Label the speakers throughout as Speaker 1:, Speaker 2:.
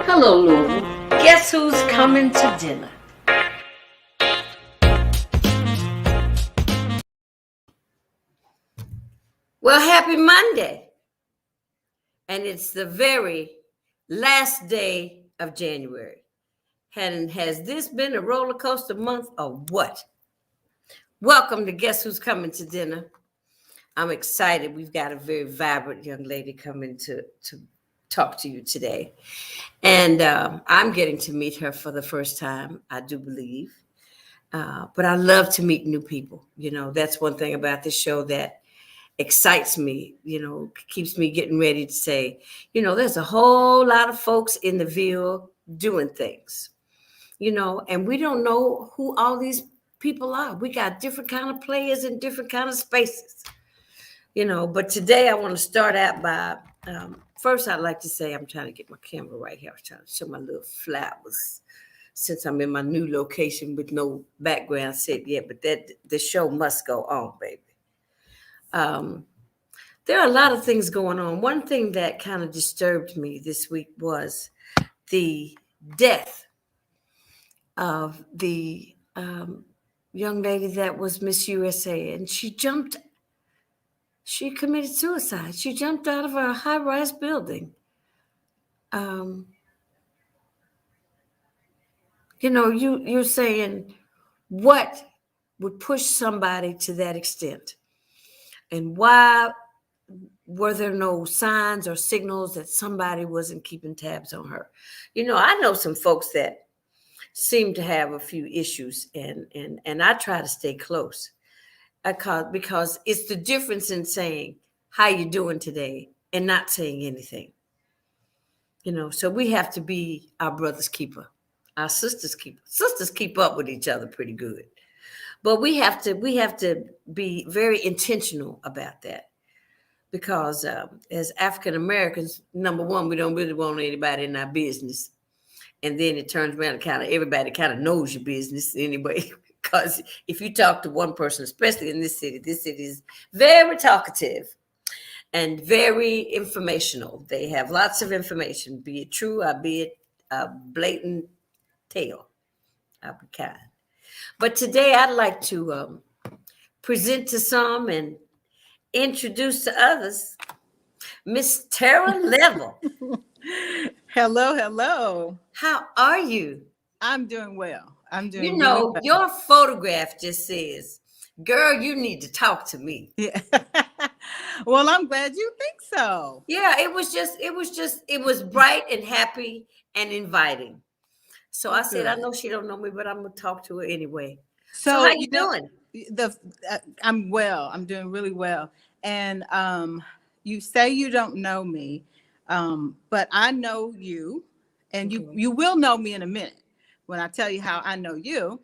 Speaker 1: Hello, Louisville. Guess who's coming to dinner? Well, happy Monday. And it's the very last day of January. And has this been a roller coaster month or what? Welcome to Guess Who's Coming to Dinner. I'm excited. We've got a very vibrant young lady coming to talk to you today. And I'm getting to meet her for the first time, I do believe. But I love to meet new people. You know, that's one thing about this show that excites me, you know, keeps me getting ready to say, you know, there's a whole lot of folks in the Ville doing things, you know, and we don't know who all these people are. We got different kind of players in different kind of spaces, you know, but today I want to start out by, first I'd like to say, I'm trying to get my camera right here. I'm trying to show my little flowers since I'm in my new location with no background set yet, but the show must go on, baby. There are a lot of things going on. One thing that kind of disturbed me this week was the death of the young lady that was Miss USA, and she committed suicide. She jumped out of a high-rise building. You know, you're saying what would push somebody to that extent? And why were there no signs or signals that somebody wasn't keeping tabs on her? You know, I know some folks that seem to have a few issues, and I try to stay close because it's the difference in saying, how you doing today, and not saying anything. You know, so we have to be our brother's keeper, our sister's keeper. Sisters keep up with each other pretty good. But we have to be very intentional about that. Because as African Americans, number one, we don't really want anybody in our business. And then it turns around and everybody kind of knows your business anyway. Because if you talk to one person, especially in this city is very talkative and very informational. They have lots of information, be it true or be it a blatant tale. I'll be kind. But today I'd like to present to some and introduce to others Miss Terra Leavell.
Speaker 2: Hello.
Speaker 1: How are you?
Speaker 2: I'm doing well.
Speaker 1: You know,
Speaker 2: well.
Speaker 1: Your photograph just says, girl, you need to talk to me.
Speaker 2: Yeah. Well, I'm glad you think so.
Speaker 1: Yeah, it was bright and happy and inviting. So I said, I know she don't know me, but I'm gonna talk to her anyway. So how you doing?
Speaker 2: I'm well. I'm doing really well. And you say you don't know me, but I know you, and you will know me in a minute when I tell you how I know you.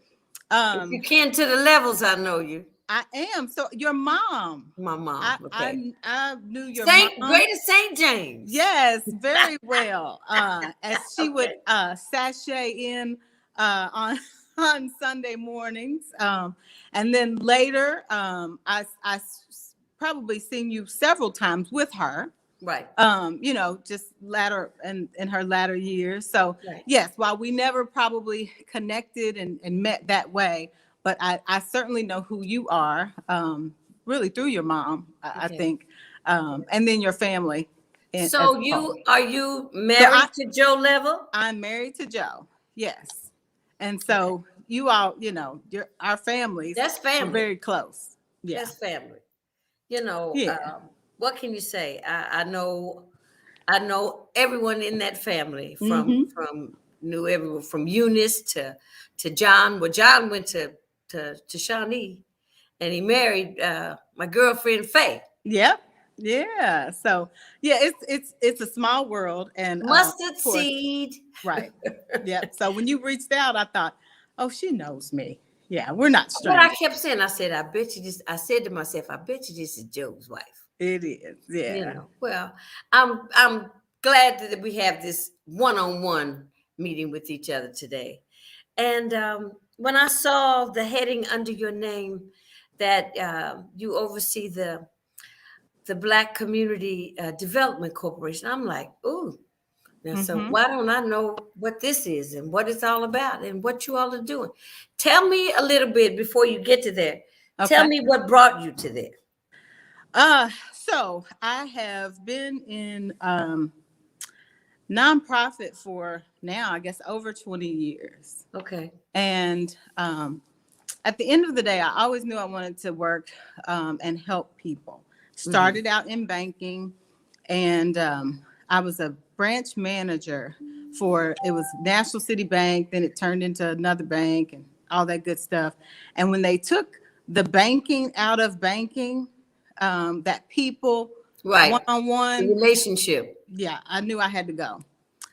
Speaker 1: If you can to the levels, I know you.
Speaker 2: I am. So your mom.
Speaker 1: My mom. Okay.
Speaker 2: I knew your mom.
Speaker 1: Greater St. James.
Speaker 2: Yes, very well. As she would sashay in on Sunday mornings. And then later, I probably seen you several times with her.
Speaker 1: Right.
Speaker 2: You know, just latter in her latter years. So
Speaker 1: right.
Speaker 2: Yes, while we never probably connected and met that way, but I certainly know who you are, really through your mom, I think, and then your family.
Speaker 1: So are you married to Joe Leavell?
Speaker 2: I'm married to Joe, yes. And so you all, you know, our families.
Speaker 1: That's family.
Speaker 2: Are very close. Yeah.
Speaker 1: That's family. You know, what can you say? I know everyone in that family knew everyone from Eunice to John. Well, John went to Shawnee, and he married my girlfriend Faye.
Speaker 2: Yep. Yeah. So it's a small world, and
Speaker 1: mustard seed.
Speaker 2: Right. Yeah. So when you reached out, I thought, oh, she knows me. Yeah, we're not strangers.
Speaker 1: But I kept saying, I said to myself, I bet you this is Joe's wife.
Speaker 2: It is. Yeah.
Speaker 1: You know. Well, I'm glad that we have this one-on-one meeting with each other today. And when I saw the heading under your name that you oversee the Black Community Development Corporation, I'm like, ooh, Now, so
Speaker 2: Mm-hmm.
Speaker 1: why don't I know what this is and what it's all about and what you all are doing? Tell me a little bit before you get to there. Tell
Speaker 2: Okay.
Speaker 1: me what brought you to there.
Speaker 2: So I have been in nonprofit for now, I guess, over 20 years.
Speaker 1: Okay.
Speaker 2: And at the end of the day, I always knew I wanted to work and help people. Started out in banking, and I was a branch manager for, it was National City Bank, then it turned into another bank and all that good stuff. And when they took the banking out of banking, that people
Speaker 1: Right. The
Speaker 2: one-on-one,
Speaker 1: relationship.
Speaker 2: yeah, I knew I had to go.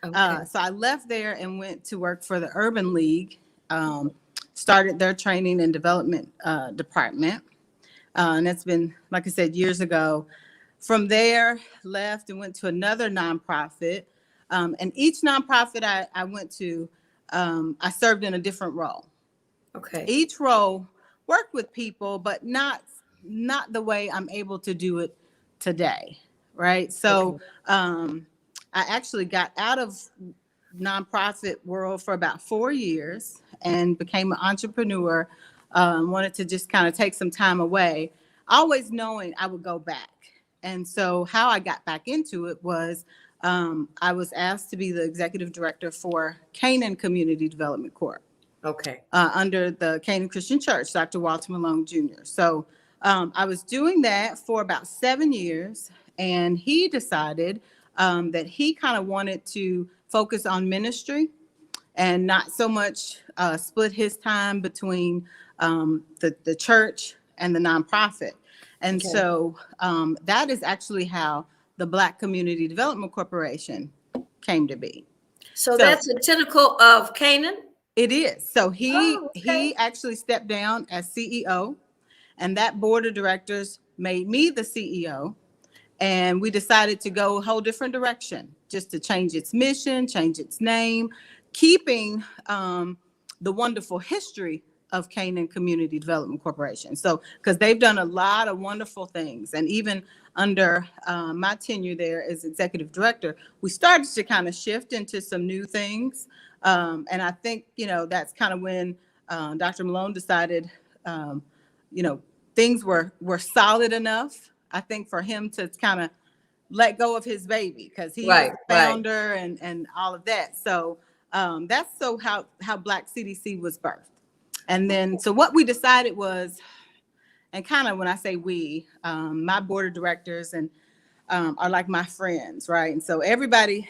Speaker 1: Okay.
Speaker 2: So I left there and went to work for the Urban League, started their training and development department. And that's been, like I said, years ago. From there, left and went to another nonprofit. And each nonprofit I went to, I served in a different role.
Speaker 1: Okay.
Speaker 2: Each role worked with people, but not the way I'm able to do it today, right? So I actually got out of nonprofit world for about 4 years and became an entrepreneur. Wanted to just kind of take some time away, always knowing I would go back. And so how I got back into it was I was asked to be the executive director for Canaan Community Development Corp.
Speaker 1: Okay.
Speaker 2: Under the Canaan Christian Church, Dr. Walter Malone Jr. So I was doing that for about 7 years, and he decided that he kind of wanted to focus on ministry and not so much split his time between the church and the nonprofit. And
Speaker 1: Okay.
Speaker 2: so that is actually how the Black Community Development Corporation came to be.
Speaker 1: So that's a tentacle of Canaan?
Speaker 2: It is. So
Speaker 1: Oh, okay.
Speaker 2: he actually stepped down as CEO, and that board of directors made me the CEO. And we decided to go a whole different direction, just to change its mission, change its name, keeping the wonderful history of Canaan Community Development Corporation. So, because they've done a lot of wonderful things. And even under my tenure there as executive director, we started to kind of shift into some new things. And I think, that's kind of when Dr. Malone decided, things were solid enough, I think, for him to kind of let go of his baby, because he was the founder and all of that. So that's how Black CDC was birthed. And then, so what we decided was, and kind of when I say we, my board of directors and are like my friends, right? And so everybody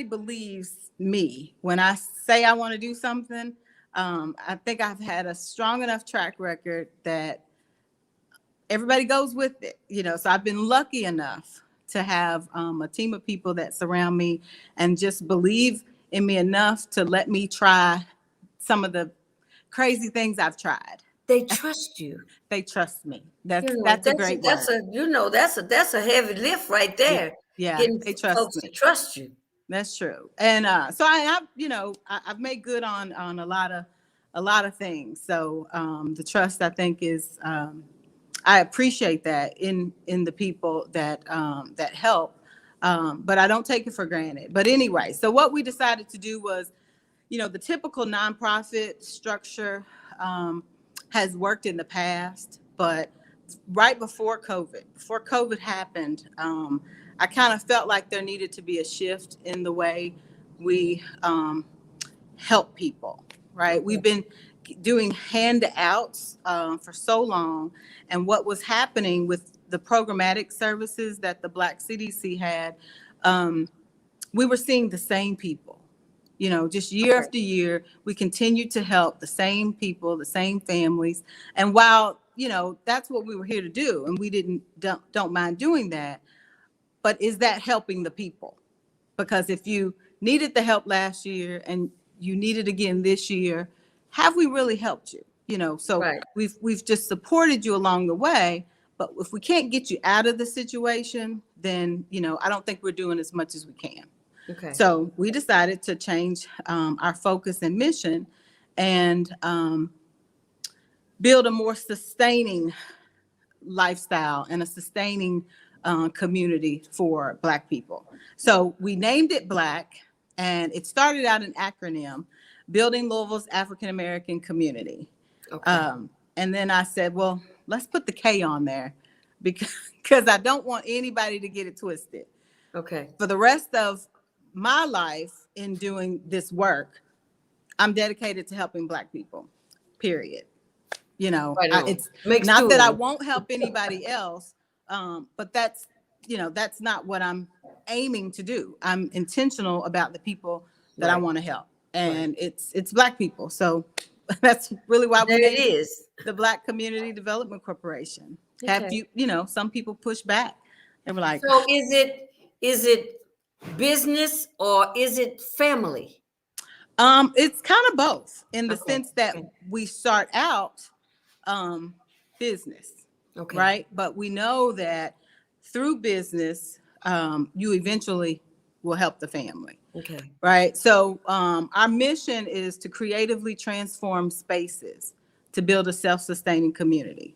Speaker 2: believes me when I say I want to do something. I think I've had a strong enough track record that everybody goes with it, so I've been lucky enough to have a team of people that surround me and just believe in me enough to let me try some of the crazy things I've tried.
Speaker 1: They trust you.
Speaker 2: They trust me. That's a great word.
Speaker 1: That's a heavy lift right there.
Speaker 2: Yeah,
Speaker 1: Getting
Speaker 2: they trust
Speaker 1: folks
Speaker 2: me.
Speaker 1: to trust you.
Speaker 2: That's true. And so I've made good on a lot of things. So the trust, I think, is I appreciate that in the people that help, but I don't take it for granted. But anyway, so what we decided to do was, the typical nonprofit structure has worked in the past, but right before COVID happened, I kind of felt like there needed to be a shift in the way we help people, right? We've been doing handouts for so long, and what was happening with the programmatic services that the Black CDC had, we were seeing the same people, just year after year. We continued to help the same people, the same families. And while, that's what we were here to do, and we don't mind doing that, but is that helping the people? Because if you needed the help last year and you need it again this year, have we really helped you? So we've just supported you along the way, but if we can't get you out of the situation, then, I don't think we're doing as much as we can.
Speaker 1: Okay.
Speaker 2: So we decided to change our focus and mission and build a more sustaining lifestyle and a sustaining community for Black people. So we named it Black, and it started out an acronym, Building Louisville's African American Community.
Speaker 1: Okay.
Speaker 2: And then I said, well, let's put the K on there because I don't want anybody to get it twisted.
Speaker 1: Okay.
Speaker 2: For the rest of my life in doing this work, I'm dedicated to helping Black people, period. You know,
Speaker 1: Right on.
Speaker 2: it's
Speaker 1: Makes
Speaker 2: not
Speaker 1: two
Speaker 2: that
Speaker 1: of
Speaker 2: I
Speaker 1: them.
Speaker 2: won't help anybody else, but that's, you know, that's not what I'm aiming to do. I'm intentional about the people that I
Speaker 1: Right.
Speaker 2: want to help, and it's Black people. So that's really why we
Speaker 1: There it
Speaker 2: named it
Speaker 1: is.
Speaker 2: the Black Community Development Corporation. Have
Speaker 1: Okay.
Speaker 2: you know, some people push back. They were like,
Speaker 1: So is it business or is it family?
Speaker 2: it's kind of both in the
Speaker 1: Okay.
Speaker 2: sense that
Speaker 1: Okay.
Speaker 2: we start out business,
Speaker 1: Okay.
Speaker 2: right? But we know that through business, you eventually will help the family,
Speaker 1: Okay.
Speaker 2: right? So our mission is to creatively transform spaces to build a self-sustaining community.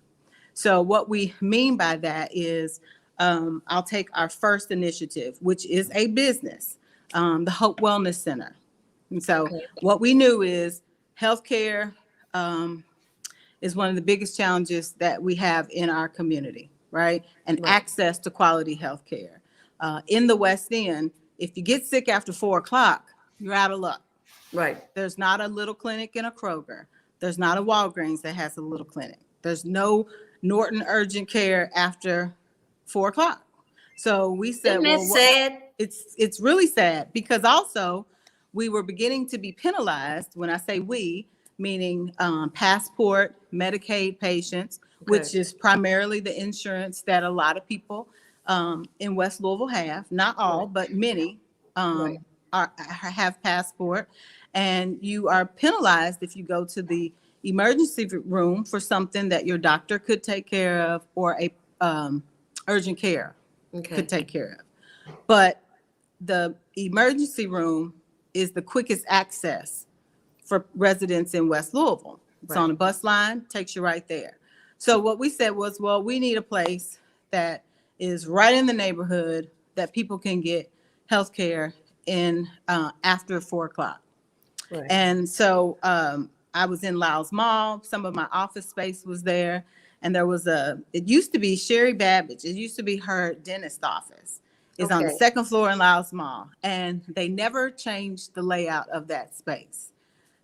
Speaker 2: So what we mean by that is, I'll take our first initiative, which is a business, the Hope Wellness Center. And so
Speaker 1: Okay.
Speaker 2: what we knew is healthcare is one of the biggest challenges that we have in our community, right? And
Speaker 1: Right.
Speaker 2: access to quality healthcare. In the West End, if you get sick after 4 o'clock, you're out of luck.
Speaker 1: Right.
Speaker 2: There's not a little clinic in a Kroger. There's not a Walgreens that has a little clinic. There's no Norton urgent care after 4 o'clock. So we said,
Speaker 1: Isn't that
Speaker 2: well,
Speaker 1: sad?
Speaker 2: it's really sad because also we were beginning to be penalized. When I say we, meaning passport, Medicaid patients, which
Speaker 1: Okay.
Speaker 2: is primarily the insurance that a lot of people in West Louisville have. Not all,
Speaker 1: Right.
Speaker 2: but many
Speaker 1: Right.
Speaker 2: have passport. And you are penalized if you go to the emergency room for something that your doctor could take care of or a urgent care
Speaker 1: Okay.
Speaker 2: could take care of. But the emergency room is the quickest access for residents in West Louisville. It's
Speaker 1: Right.
Speaker 2: on a bus line, takes you right there. So what we said was, well, we need a place that is right in the neighborhood that people can get health care in after 4 o'clock.
Speaker 1: Right.
Speaker 2: And so I was in Lyles Mall. Some of my office space was there. And there was it used to be Sherry Babbage. It used to be her dentist office. It's on the
Speaker 1: Okay.
Speaker 2: second floor in Lyles Mall. And they never changed the layout of that space.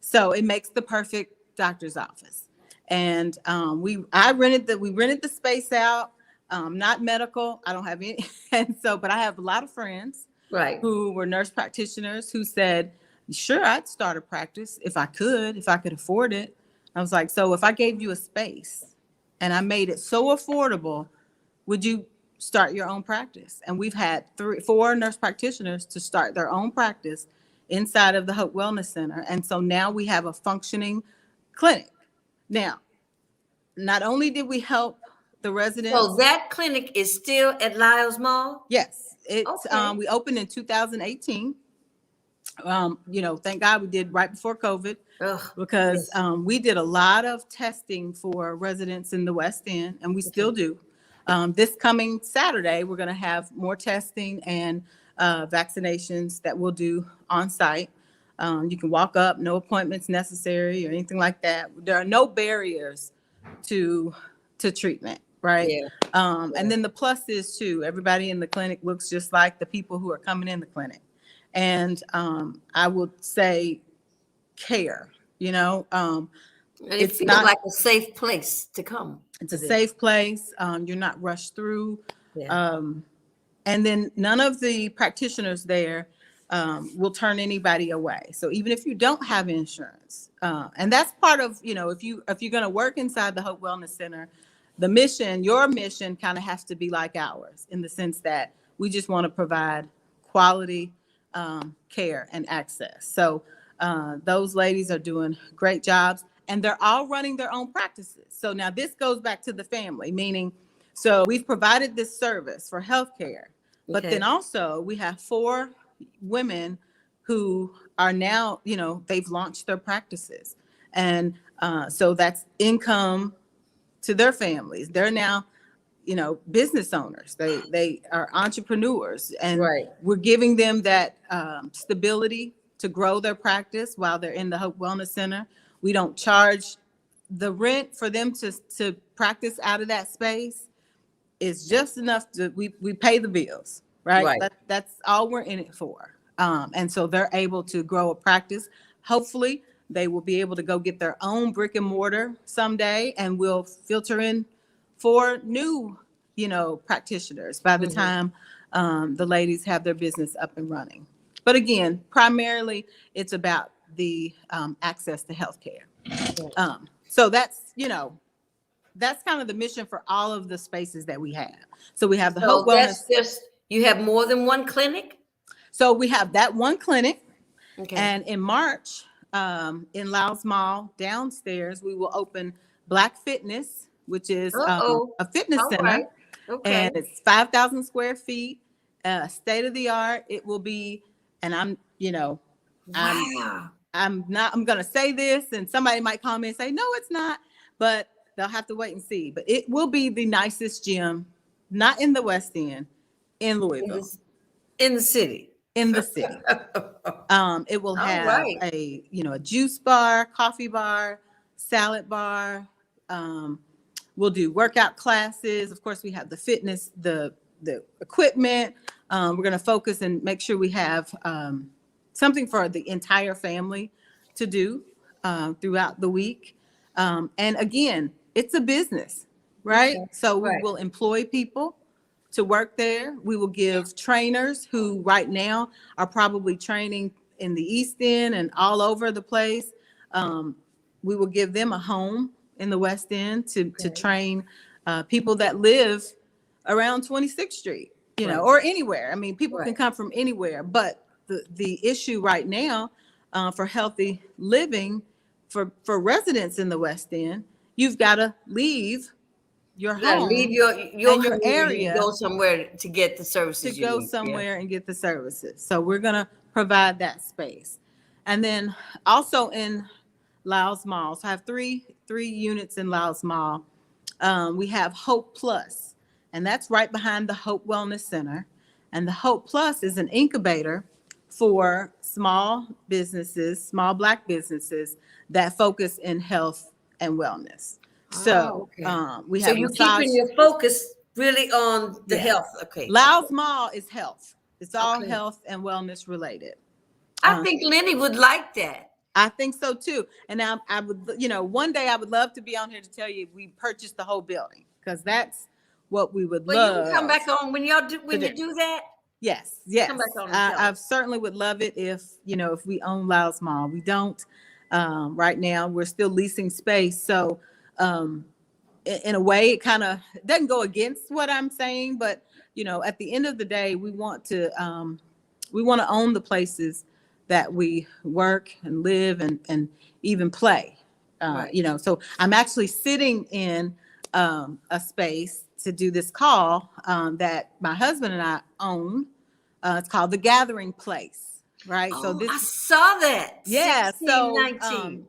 Speaker 2: So it makes the perfect doctor's office. And we rented the space out, not medical. I don't have any. And so, but I have a lot of friends
Speaker 1: Right.
Speaker 2: who were nurse practitioners who said, sure, I'd start a practice if I could afford it. I was like, so if I gave you a space and I made it so affordable, would you start your own practice? And we've had 4 nurse practitioners to start their own practice inside of the Hope Wellness Center. And so now we have a functioning clinic. Now, not only did we help the residents.
Speaker 1: So that clinic is still at Lyles Mall?
Speaker 2: Yes, it's
Speaker 1: Okay.
Speaker 2: we opened in 2018. You know, thank God we did right before COVID.
Speaker 1: Ugh,
Speaker 2: Because
Speaker 1: yes.
Speaker 2: we did a lot of testing for residents in the West End, and we still do. This coming Saturday, we're going to have more testing and vaccinations that we'll do on site. You can walk up, no appointments necessary or anything like that. There are no barriers to treatment, right?
Speaker 1: Yeah.
Speaker 2: And then the plus is too, everybody in the clinic looks just like the people who are coming in the clinic. And I would say care, you know,
Speaker 1: And it
Speaker 2: it's
Speaker 1: feels
Speaker 2: not
Speaker 1: like a safe place to come.
Speaker 2: it's a
Speaker 1: to this.
Speaker 2: safe place. You're not rushed through.
Speaker 1: Yeah.
Speaker 2: And then none of the practitioners there will turn anybody away. So even if you don't have insurance, and that's part of, you know, if you're going to work inside the Hope Wellness Center, your mission kind of has to be like ours in the sense that we just want to provide quality care and access. So those ladies are doing great jobs, and they're all running their own practices. So now this goes back to the family, meaning, so we've provided this service for healthcare, but
Speaker 1: Okay.
Speaker 2: then also we have 4 women who are now, you know, they've launched their practices. And so that's income to their families. They're now, business owners. They are entrepreneurs, and
Speaker 1: Right.
Speaker 2: we're giving them that stability to grow their practice while they're in the Hope Wellness Center. We don't charge the rent for them to practice out of that space. It's just enough to we pay the bills, right?
Speaker 1: Right.
Speaker 2: That's all we're in it for. And so they're able to grow a practice. Hopefully, they will be able to go get their own brick and mortar someday, and we'll filter in for new, practitioners by the time the ladies have their business up and running. But again, primarily, it's about the access to healthcare. So that's kind of the mission for all of the spaces that we have. So we have the Hope Wellness.
Speaker 1: You have more than one clinic?
Speaker 2: So we have that one clinic.
Speaker 1: Okay.
Speaker 2: And in March, in Laos Mall downstairs, we will open Black Fitness, which is a fitness
Speaker 1: All
Speaker 2: center.
Speaker 1: right. Okay.
Speaker 2: And it's 5,000 square feet, state of the art. It will be, and I'm going to say this, and somebody might call me and say, no, it's not, but they'll have to wait and see. But it will be the nicest gym, not in the West End, in Louisville.
Speaker 1: In the city.
Speaker 2: In the city. It will have a juice bar, coffee bar, salad bar. We'll do workout classes. Of course, we have the fitness, the equipment. We're going to focus and make sure we have something for the entire family to do throughout the week. And again, it's a business, right? Okay. So we will employ people to work there. We will give trainers who right now are probably training in the East End and all over the place. We will give them a home in the West End to train people that live around 26th Street, or anywhere. I mean, people can come from anywhere, but the issue right now for healthy living for residents in the West End, you've got to leave your home,
Speaker 1: leave your
Speaker 2: area,
Speaker 1: go somewhere to get the services.
Speaker 2: And get the services. So we're going to provide that space. And then also in Laos Mall, so I have three units in Laos Mall. We have Hope Plus, and that's right behind the Hope Wellness Center. And the Hope Plus is an incubator for small businesses, small Black businesses that focus in health and wellness. So we have. So
Speaker 1: you're keeping your focus really on the health. Okay.
Speaker 2: Laos Mall is health. It's all health and wellness related.
Speaker 1: I think Lenny would like that.
Speaker 2: I think so too. And I would, one day I would love to be on here to tell you we purchased the whole building, because that's what we would love.
Speaker 1: You can come back on when you do that.
Speaker 2: Yes. Come back on. I certainly would love it if we own Laos Mall. We don't right now. We're still leasing space. So in a way, it kind of doesn't go against what I'm saying, but at the end of the day, we want to own the places that we work and live and even play. So I'm actually sitting in a space to do this call that my husband and I own. It's called The Gathering Place, right?
Speaker 1: I saw that.
Speaker 2: Yeah.
Speaker 1: 16,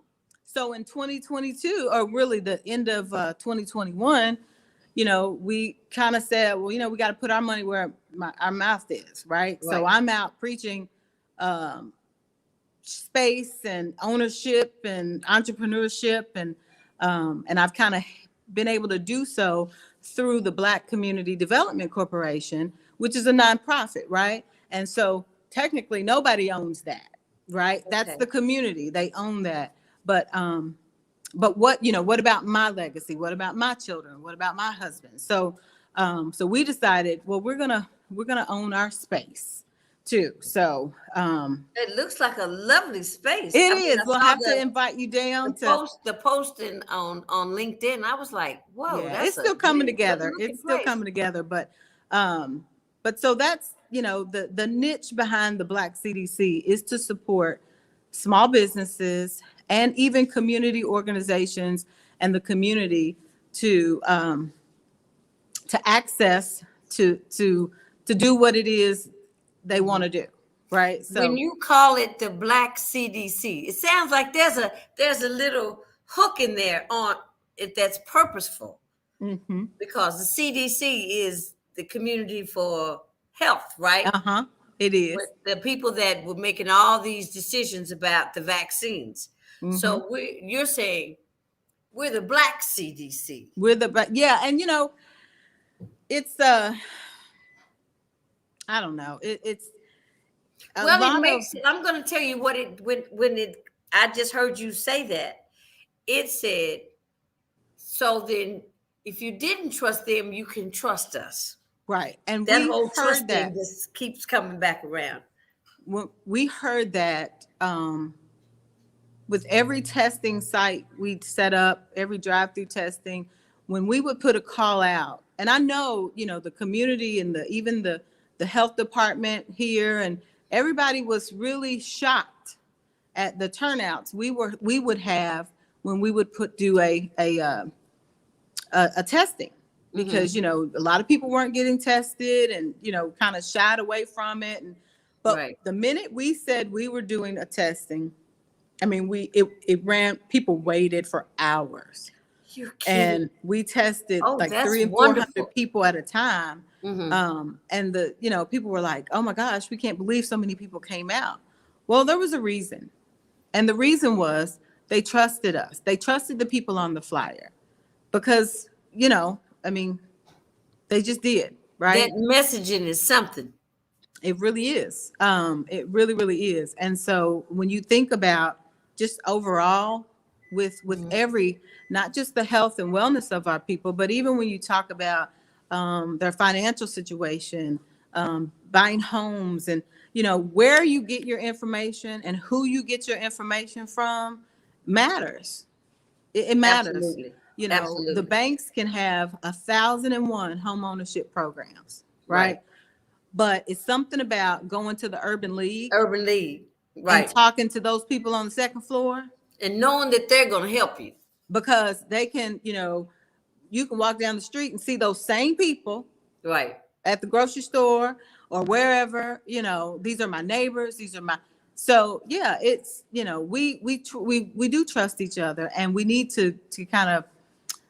Speaker 2: So in 2022, or really the end of 2021, we kind of said, well, we got to put our money where our mouth is, right? So I'm out preaching space and ownership and entrepreneurship, and I've kind of been able to do so through the Black Community Development Corporation, which is a nonprofit, right? And so technically nobody owns that, right? That's the community. They own that. But what about my legacy? What about my children? What about my husband? So we decided, well, we're gonna own our space too. So
Speaker 1: it looks like a lovely space.
Speaker 2: It is. We'll have to invite you down
Speaker 1: the posting on LinkedIn. I was like, whoa,
Speaker 2: it's still coming together. It's still coming together. But so that's the niche behind the Black CDC is to support small businesses and even community organizations and the community to access to do what it is they want to do, right? So
Speaker 1: when you call it the Black CDC, it sounds like there's a little hook in there on it that's purposeful.
Speaker 2: Mm-hmm.
Speaker 1: because the CDC is the Community for Health, right?
Speaker 2: Uh-huh. It is.
Speaker 1: With the people that were making all these decisions about the vaccines.
Speaker 2: Mm-hmm.
Speaker 1: So you're saying we're the Black CDC.
Speaker 2: But yeah, and it's I don't know. It's a
Speaker 1: Well, it
Speaker 2: lot of
Speaker 1: makes it. I'm going to tell you what it when it. I just heard you say that. It said, so then if you didn't trust them, you can trust us.
Speaker 2: right. And
Speaker 1: That
Speaker 2: we
Speaker 1: whole
Speaker 2: heard
Speaker 1: trust thing
Speaker 2: that
Speaker 1: just keeps coming back around.
Speaker 2: when we heard that with every testing site we set up, every drive-through testing, when we would put a call out, and I know, the community and even the health department here and everybody was really shocked at the turnouts we would have when we would do a testing, because a lot of people weren't getting tested and kind of shied away from it. But
Speaker 1: Right.
Speaker 2: the minute we said we were doing a testing, I mean, it ran. People waited for hours,
Speaker 1: You're kidding.
Speaker 2: and we tested
Speaker 1: Oh,
Speaker 2: like
Speaker 1: that's
Speaker 2: 300 and 400
Speaker 1: wonderful.
Speaker 2: people at a time.
Speaker 1: Mm-hmm.
Speaker 2: And people were like, "Oh my gosh, we can't believe so many people came out." Well, there was a reason, and the reason was they trusted us. They trusted the people on the flyer because I mean, they just did,
Speaker 1: That
Speaker 2: right?
Speaker 1: messaging is something.
Speaker 2: It really is. It really, really is. And so when you think about just overall with
Speaker 1: Mhm.
Speaker 2: every, not just the health and wellness of our people, but even when you talk about their financial situation, buying homes, and where you get your information and who you get your information from matters. It matters.
Speaker 1: Absolutely.
Speaker 2: The
Speaker 1: Absolutely.
Speaker 2: banks can have 1,001 home ownership programs,
Speaker 1: Right.
Speaker 2: right? But it's something about going to the Urban League
Speaker 1: Urban League.
Speaker 2: and
Speaker 1: Right.
Speaker 2: talking to those people on the second floor,
Speaker 1: And knowing that they're going to help you.
Speaker 2: because they can, you can walk down the street and see those same people
Speaker 1: Right.
Speaker 2: at the grocery store or wherever. These are my neighbors. These are my. So yeah, it's we do trust each other, and we need to kind of,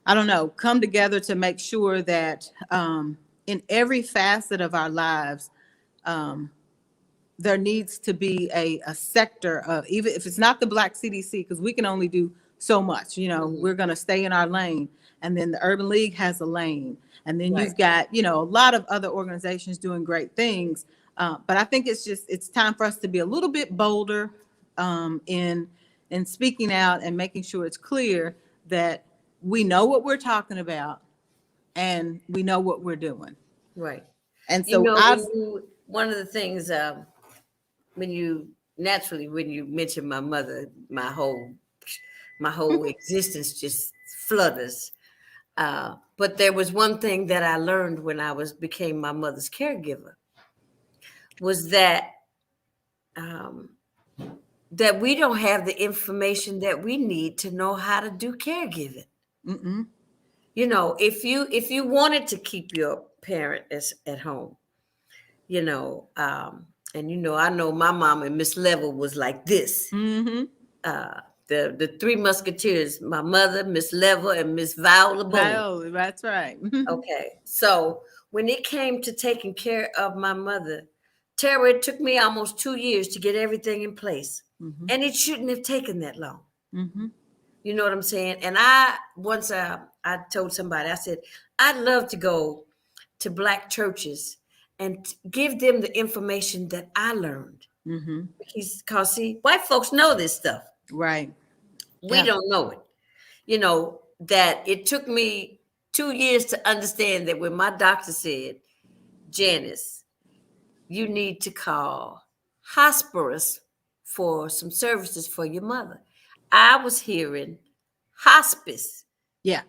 Speaker 2: I don't know, come together to make sure that in every facet of our lives, there needs to be a sector of, even if it's not the Black CDC, because we can only do so much.
Speaker 1: Mhm.
Speaker 2: We're going to stay in our lane, and then the Urban League has a lane, and then
Speaker 1: Right.
Speaker 2: you've got a lot of other organizations doing great things. But I think it's time for us to be a little bit bolder in speaking out and making sure it's clear that we know what we're talking about and we know what we're doing.
Speaker 1: Right.
Speaker 2: And
Speaker 1: You
Speaker 2: so
Speaker 1: know,
Speaker 2: I've
Speaker 1: one of the things, when you mention my mother, my whole existence just flutters. But there was one thing that I learned when became my mother's caregiver, was um, that we don't have the information that we need to know how to do caregiving.
Speaker 2: mm-mm,
Speaker 1: If you wanted to keep your parent at home, and I know my mom and Miss Level was like this.
Speaker 2: mm-hmm.
Speaker 1: The three musketeers, my mother, Miss Level, and Miss Viola Bowman.
Speaker 2: Viola, that's right.
Speaker 1: Okay. So when it came to taking care of my mother, Tara, it took me almost 2 years to get everything in place.
Speaker 2: Mm-hmm.
Speaker 1: And it shouldn't have taken that long.
Speaker 2: Mm-hmm.
Speaker 1: You know what I'm saying? And once I told somebody, I said, I'd love to go to Black churches and give them the information that I learned.
Speaker 2: Mm-hmm.
Speaker 1: Because see, white folks know this stuff.
Speaker 2: Right.
Speaker 1: We don't know it. That it took me 2 years to understand that when my doctor said, Janice, you need to call hospice for some services for your mother, I was hearing hospice.
Speaker 2: Yeah.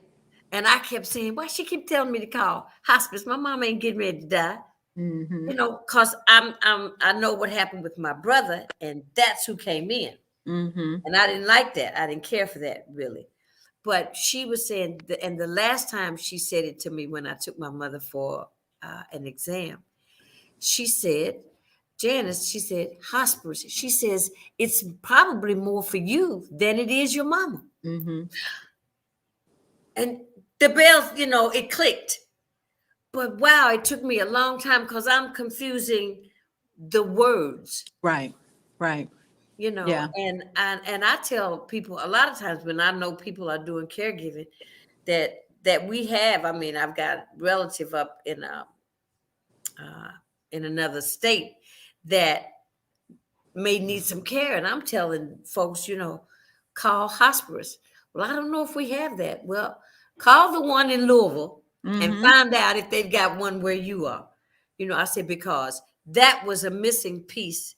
Speaker 1: And I kept saying, why she keep telling me to call hospice? My mom ain't getting ready to die.
Speaker 2: Mm-hmm.
Speaker 1: Because I know what happened with my brother, and that's who came in.
Speaker 2: Mm-hmm.
Speaker 1: And I didn't like that. I didn't care for that, really. But she was saying, and the last time she said it to me when I took my mother for an exam, she said, Janice, she said, hospice. She says, it's probably more for you than it is your mama.
Speaker 2: Mm-hmm.
Speaker 1: And the bells, it clicked. But wow, it took me a long time because I'm confusing the words,
Speaker 2: Right. Right. Yeah.
Speaker 1: and I tell people a lot of times when I know people are doing caregiving that we have. I mean, I've got relative up uh, in another state that may need some care, and I'm telling folks, call hospice. Well, I don't know if we have that. Well, call the one in Louisville and
Speaker 2: Mm-hmm.
Speaker 1: find out if they've got one where you are. I said, because that was a missing piece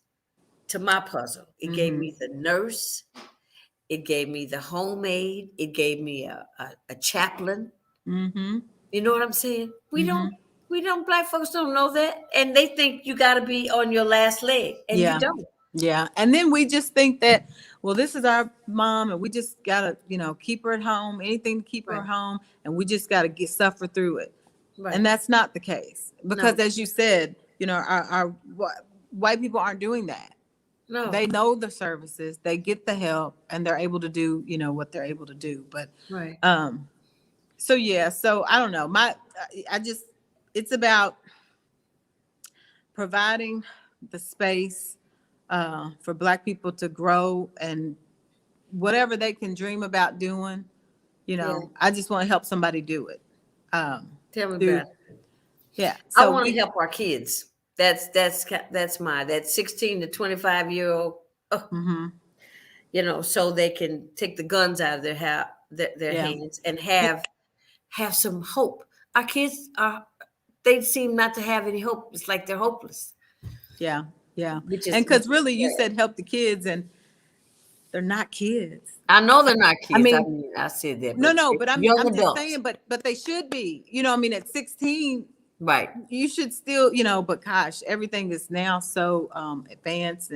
Speaker 1: to my puzzle. It gave
Speaker 2: Mm-hmm.
Speaker 1: me the nurse, it gave me the homemaid, it gave me a chaplain.
Speaker 2: Mm-hmm.
Speaker 1: You know what I'm saying?
Speaker 2: Mm-hmm.
Speaker 1: Black folks don't know that. And they think you got to be on your last leg, and you
Speaker 2: Yeah.
Speaker 1: don't.
Speaker 2: Yeah. And then we just think that, well, this is our mom and we just gotta, keep her at home, anything to keep her
Speaker 1: Right,
Speaker 2: home, and we just gotta suffer through it. And
Speaker 1: right.
Speaker 2: that's not the case. Because
Speaker 1: No,
Speaker 2: as you said, white people aren't doing that.
Speaker 1: no,
Speaker 2: They know the services, they get the help, and they're able to do, what they're able to do. But
Speaker 1: right.
Speaker 2: um, so yeah, so I don't know. I just, it's about providing the space for Black people to grow and whatever they can dream about doing.
Speaker 1: Yeah.
Speaker 2: I just want to help somebody do it.
Speaker 1: Tell me
Speaker 2: Through
Speaker 1: about it.
Speaker 2: Yeah,
Speaker 1: I
Speaker 2: so
Speaker 1: want to
Speaker 2: we.
Speaker 1: help our kids. That's my that 16 to 25-year-old. Oh,
Speaker 2: Hmm.
Speaker 1: so they can take the guns out of their
Speaker 2: Yeah.
Speaker 1: hands and have some hope. Our kids are they seem not to have any hope. It's like they're hopeless,
Speaker 2: Yeah, yeah.
Speaker 1: which
Speaker 2: And
Speaker 1: is
Speaker 2: because really, you
Speaker 1: sad.
Speaker 2: said help the kids, and they're not kids.
Speaker 1: I know they're not
Speaker 2: I
Speaker 1: kids. I
Speaker 2: mean,
Speaker 1: mean, I said that,
Speaker 2: no,
Speaker 1: but
Speaker 2: no,
Speaker 1: they're
Speaker 2: but I'm
Speaker 1: young
Speaker 2: I'm just
Speaker 1: adults,
Speaker 2: saying, but they should be. I mean, at 16,
Speaker 1: right?
Speaker 2: you should still, but gosh, everything is now so advanced,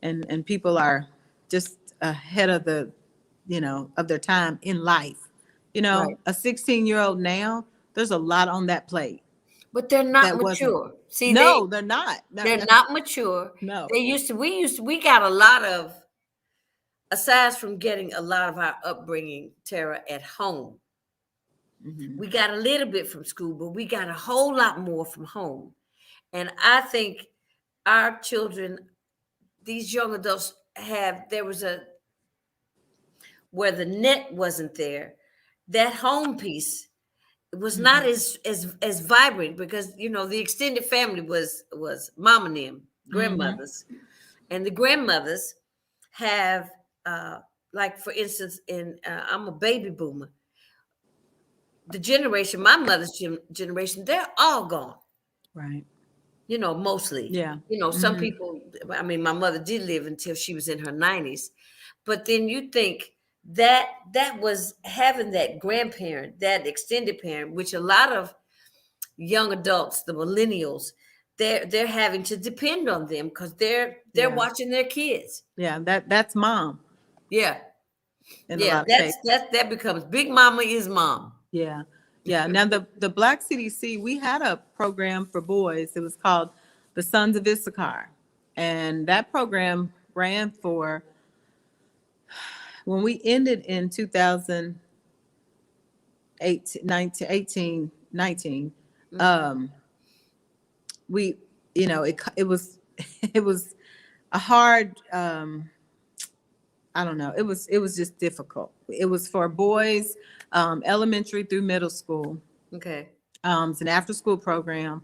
Speaker 2: and people are just ahead of of their time in life.
Speaker 1: Right.
Speaker 2: A 16-year-old now, there's a lot on that plate
Speaker 1: But they're not
Speaker 2: that wasn't.
Speaker 1: mature. See,
Speaker 2: No, they're not. No,
Speaker 1: they're
Speaker 2: no,
Speaker 1: not mature.
Speaker 2: no.
Speaker 1: We got a lot of, aside from getting a lot of our upbringing, Tara, at home.
Speaker 2: Hmm.
Speaker 1: We got a little bit from school, but we got a whole lot more from home. And I think our children, these young adults there was where the net wasn't there, that home piece was not
Speaker 2: Hmm.
Speaker 1: as vibrant, because the extended family was mom and them
Speaker 2: Hmm.
Speaker 1: grandmothers, and the grandmothers have like, for instance, I'm a baby boomer. The generation, my mother's generation, they're all gone.
Speaker 2: Right.
Speaker 1: Mostly.
Speaker 2: Yeah.
Speaker 1: Some
Speaker 2: Hmm.
Speaker 1: people. I mean, my mother did live until she was in her 90s, but then you think that was having that grandparent, that extended parent, which a lot of young adults, the millennials, they're having to depend on them because they're
Speaker 2: Yeah.
Speaker 1: watching their kids.
Speaker 2: Yeah. That's mom
Speaker 1: Yeah,
Speaker 2: in a
Speaker 1: yeah,
Speaker 2: lot of cases.
Speaker 1: that becomes big mama is mom.
Speaker 2: Yeah. Yeah. Now the Black CDC, we had a program for boys. It was called the Sons of Issachar. And that program ran for, when we ended in 2018, 19,
Speaker 1: Mhm.
Speaker 2: we, it was, it was a hard, I don't know. It was just difficult. It was for boys, elementary through middle school.
Speaker 1: Okay.
Speaker 2: It's an after school program.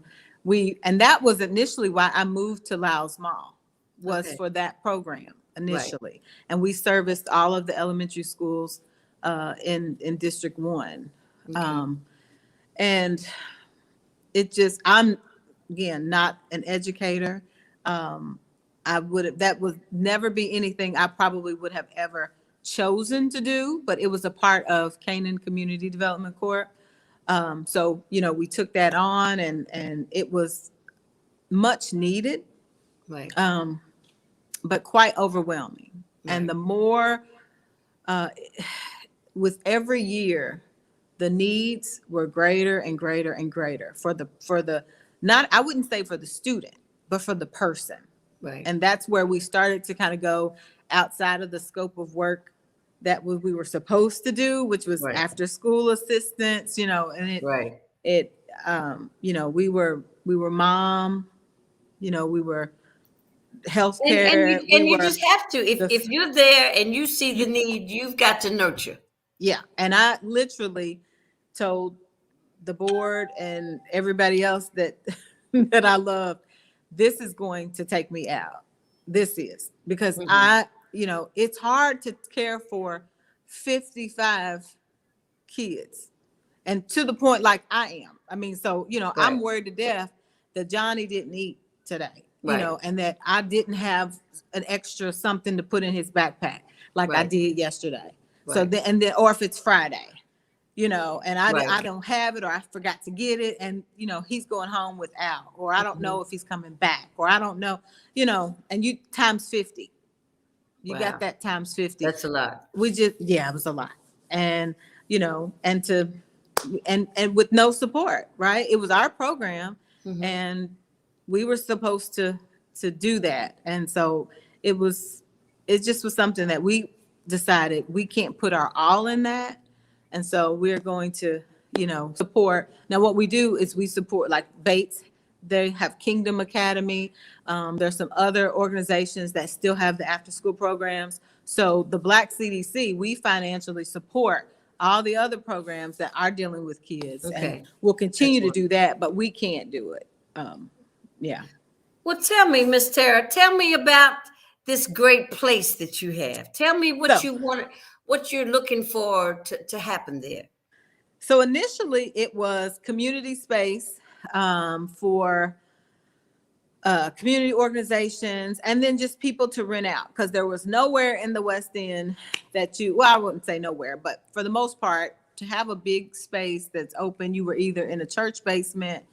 Speaker 2: And that was initially why I moved to Laos Mall, was
Speaker 1: Okay.
Speaker 2: for that program
Speaker 1: Right.
Speaker 2: initially. And we serviced all of the elementary schools in District 1.
Speaker 1: Okay.
Speaker 2: Um, and I'm, again, not an educator. Um, that would never be anything I probably would have ever chosen to do, but it was a part of Canaan Community Development Corp. So, we took that on, and it was much needed,
Speaker 1: Right.
Speaker 2: but quite overwhelming. And
Speaker 1: Right.
Speaker 2: the more, uh, with every year, the needs were greater and greater and greater not, I wouldn't say for the student, but for the person.
Speaker 1: Right.
Speaker 2: And that's where we started to kind of go outside of the scope of work that we were supposed to do, which was
Speaker 1: Right.
Speaker 2: after school assistance, you know, and
Speaker 1: Right.
Speaker 2: you know, we were mom, you know, we were
Speaker 1: And
Speaker 2: healthcare, we
Speaker 1: you
Speaker 2: were
Speaker 1: just have to. If you're there and you see the need, you've got to nurture.
Speaker 2: yeah. And I literally told the board and everybody else that that I loved, this is going to take me out. This is because you know, it's hard to care for 55 kids and to the point like I am. I mean, so, you know, I'm
Speaker 1: Right.
Speaker 2: worried to death that Johnny didn't eat today, you
Speaker 1: Right.
Speaker 2: know, and that I didn't have an extra something to put in his backpack like I
Speaker 1: Right.
Speaker 2: did yesterday. So
Speaker 1: Right.
Speaker 2: then, and then, or if it's Friday, you know, and I
Speaker 1: Right.
Speaker 2: don't have it or I forgot to get it. And, you know, he's going home without, or I don't know if he's coming back, or I don't know, you know, and you times 50. You
Speaker 1: Wow.
Speaker 2: got that times 50.
Speaker 1: That's a lot.
Speaker 2: We just, yeah, it was a lot. And, you know, and with no support, right? It was our program and we were supposed to do that. And so it just was something that we decided we can't put our all in that. And so we're going to, you know, support. Now, what we do is we support like Bates. They have Kingdom Academy. There's some other organizations that still have the after school programs. So the Black CDC, we financially support all the other programs that are dealing with kids.
Speaker 1: Okay.
Speaker 2: And we'll continue to do that, but we can't do it. Yeah.
Speaker 1: Well, tell me, Miss Terra, tell me about this great place that you have. Tell me what
Speaker 2: So-
Speaker 1: you want, what you're looking for to happen there.
Speaker 2: So initially it was community space for community organizations and then just people to rent out because there was nowhere in the West End that I wouldn't say nowhere, but for the most part, to have a big space that's open, you were either in a church basement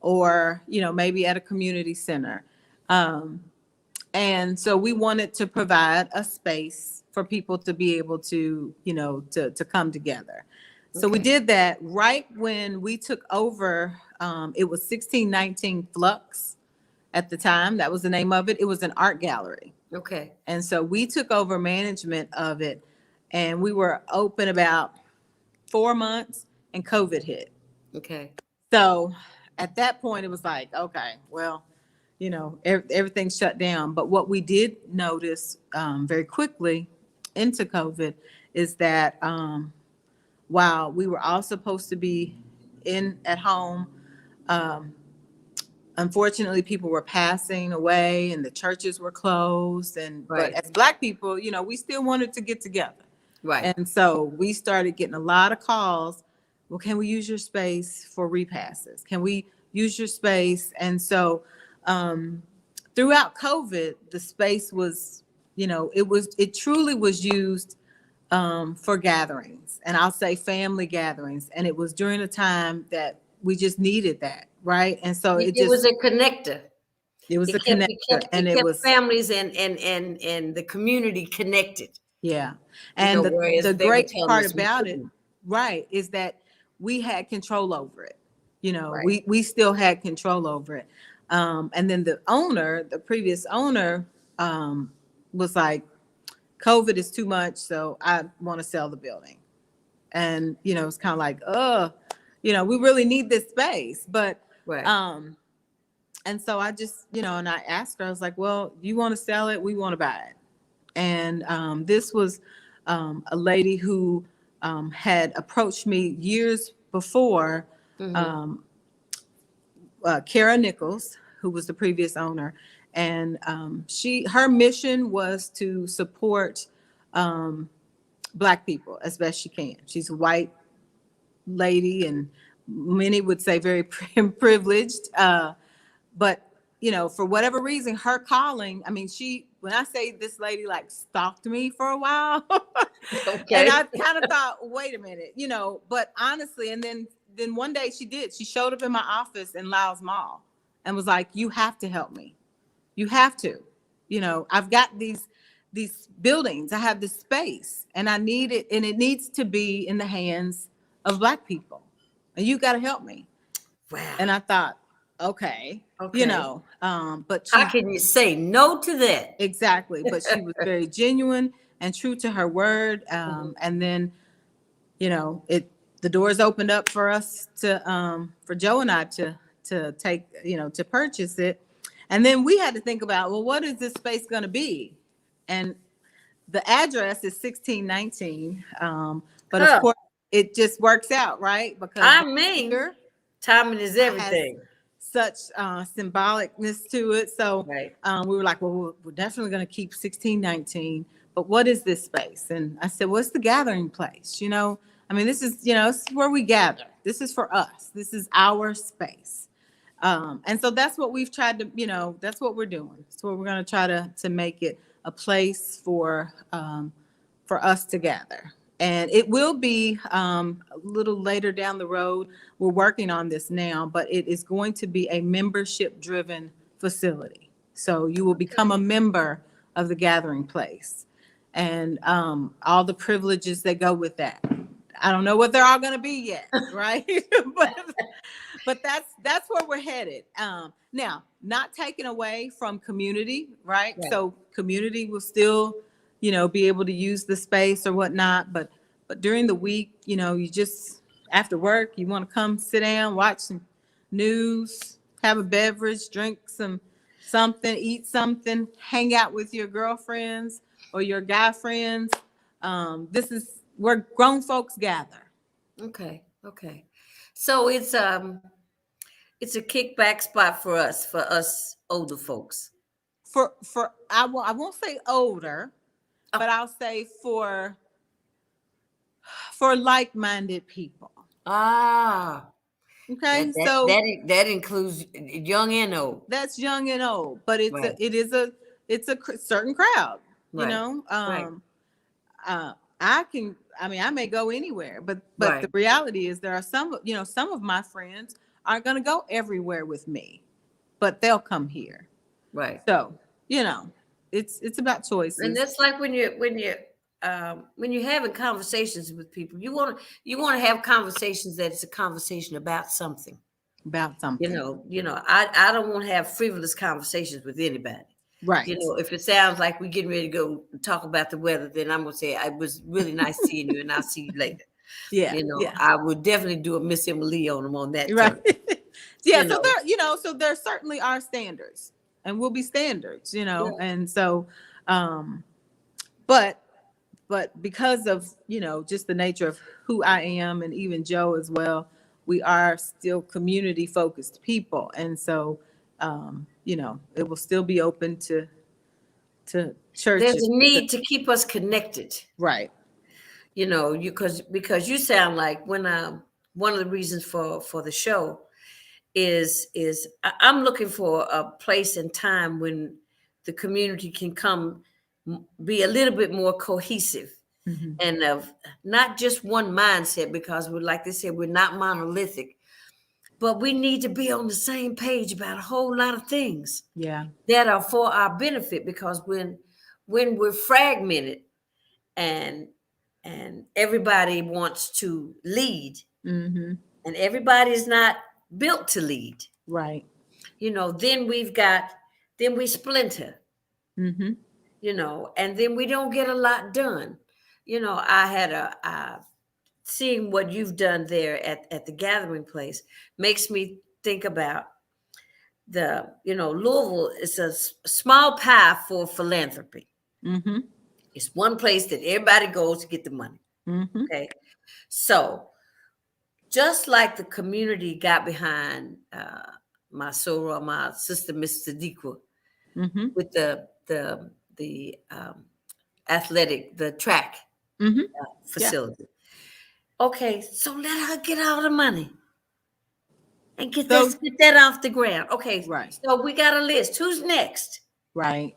Speaker 2: or, you know, maybe at a community center. And so we wanted to provide a space for people to be able to, you know, to come together. So we did that right when we took over. It was 1619 Flux at the time. That was the name of it. It was an art gallery.
Speaker 1: Okay.
Speaker 2: And so we took over management of it and we were open about 4 months and COVID hit.
Speaker 1: Okay.
Speaker 2: So at that point it was like, okay, well, you know, everything shut down. But what we did notice very quickly into COVID is that while we were all supposed to be at home, unfortunately, people were passing away and the churches were closed. But as Black people, you know, we still wanted to get together.
Speaker 1: Right.
Speaker 2: And so we started getting a lot of calls. Well, can we use your space for repasses? Can we use your space? And so throughout COVID, the space was, you know, it truly was used for gatherings, and I'll say family gatherings. And it was during a time that we just needed that, right? And so it
Speaker 1: was a connector.
Speaker 2: It was a
Speaker 1: connector,
Speaker 2: and
Speaker 1: it
Speaker 2: it
Speaker 1: kept
Speaker 2: was
Speaker 1: families and the community connected.
Speaker 2: Yeah, and the great part about it, right, is that we had control over it. You know, we still had control over it. And then the previous owner, was like, COVID is too much, so I want to sell the building. And, you know, it's kind of like, you know, we really need this space. But, and so I just, you know, and I asked her, I was like, well, you want to sell it? We want to buy it. And this was a lady who had approached me years before, Kara Nichols, who was the previous owner. And her mission was to support Black people as best she can. She's a white lady, and many would say very privileged. But, you know, for whatever reason, her calling, I mean, when I say this lady like stalked me for a while, and I kind of thought, wait a minute, you know, but honestly, and then one day she showed up in my office in Lyles Mall and was like, you have to help me. You have to, you know, I've got these buildings, I have this space and I need it. And it needs to be in the hands of Black people and you got to help me.
Speaker 1: Wow.
Speaker 2: And I thought, okay, you know, but
Speaker 1: how can you say no to that?
Speaker 2: Exactly. But she was very genuine and true to her word. And then, the doors opened up for us for Joe and I to take, to purchase it. And then we had to think about, well, what is this space going to be? And the address is 1619. But of course, it just works out, right? Because
Speaker 1: timing is everything.
Speaker 2: Such symbolicness to it. So
Speaker 1: right.
Speaker 2: We were like, well, we're definitely going to keep 1619. But what is this space? And I said, what's the gathering place? This is, this is where we gather. This is for us. This is our space. And so that's what we've tried to, that's what we're doing. So we're going to try to make it a place for us to gather. And it will be a little later down the road. We're working on this now, but it is going to be a membership-driven facility. So you will become a member of the gathering place, and all the privileges that go with that. I don't know what they're all going to be yet, right? but that's where we're headed. Now, not taken away from community, right? So community will still, be able to use the space or whatnot. But during the week, you just, after work, you want to come sit down, watch some news, have a beverage, drink something, eat something, hang out with your girlfriends or your guy friends. This is where grown folks gather.
Speaker 1: Okay. So it's a kickback spot for us older folks.
Speaker 2: I won't say older, but I'll say for like-minded people. Okay.
Speaker 1: That includes young and old.
Speaker 2: That's young and old, but it's a certain crowd, I may go anywhere, but the reality is there are some of my friends aren't going to go everywhere with me, but they'll come here.
Speaker 1: Right.
Speaker 2: So, it's about choices.
Speaker 1: And that's like when you're having conversations with people, you want to have conversations that it's a conversation about something. I don't want to have frivolous conversations with anybody.
Speaker 2: Right.
Speaker 1: If it sounds like we're getting ready to go talk about the weather, then I'm going to say, it was really nice seeing you and I'll see you later.
Speaker 2: Yeah.
Speaker 1: I would definitely do a Miss Emily on them on that.
Speaker 2: Right. Yeah. So there certainly are standards and will be standards, and so, but because of, just the nature of who I am and even Joe as well, we are still community focused people. And so, it will still be open to churches.
Speaker 1: There's a need to keep us connected.
Speaker 2: Right.
Speaker 1: Because you sound like one of the reasons for the show is I'm looking for a place and time when the community can come be a little bit more cohesive. Mm-hmm. And of not just one mindset, because like they said, we're not monolithic, but we need to be on the same page about a whole lot of things.
Speaker 2: Yeah.
Speaker 1: That are for our benefit, because when we're fragmented and everybody wants to lead, mm-hmm. and everybody is not built to lead.
Speaker 2: Right.
Speaker 1: Then we splinter. Mm-hmm. And then we don't get a lot done. I had seeing what you've done there at the gathering place makes me think about Louisville is a small pie for philanthropy. Mm-hmm. It's one place that everybody goes to get the money. Mm-hmm. Okay. So just like the community got behind my soror, my sister, Miss Sadiqa, mm-hmm. with the athletic, the track mm-hmm. Facility. Yeah. Okay, so let her get all the money and get that off the ground. Okay,
Speaker 2: right.
Speaker 1: So we got a list. Who's next?
Speaker 2: Right.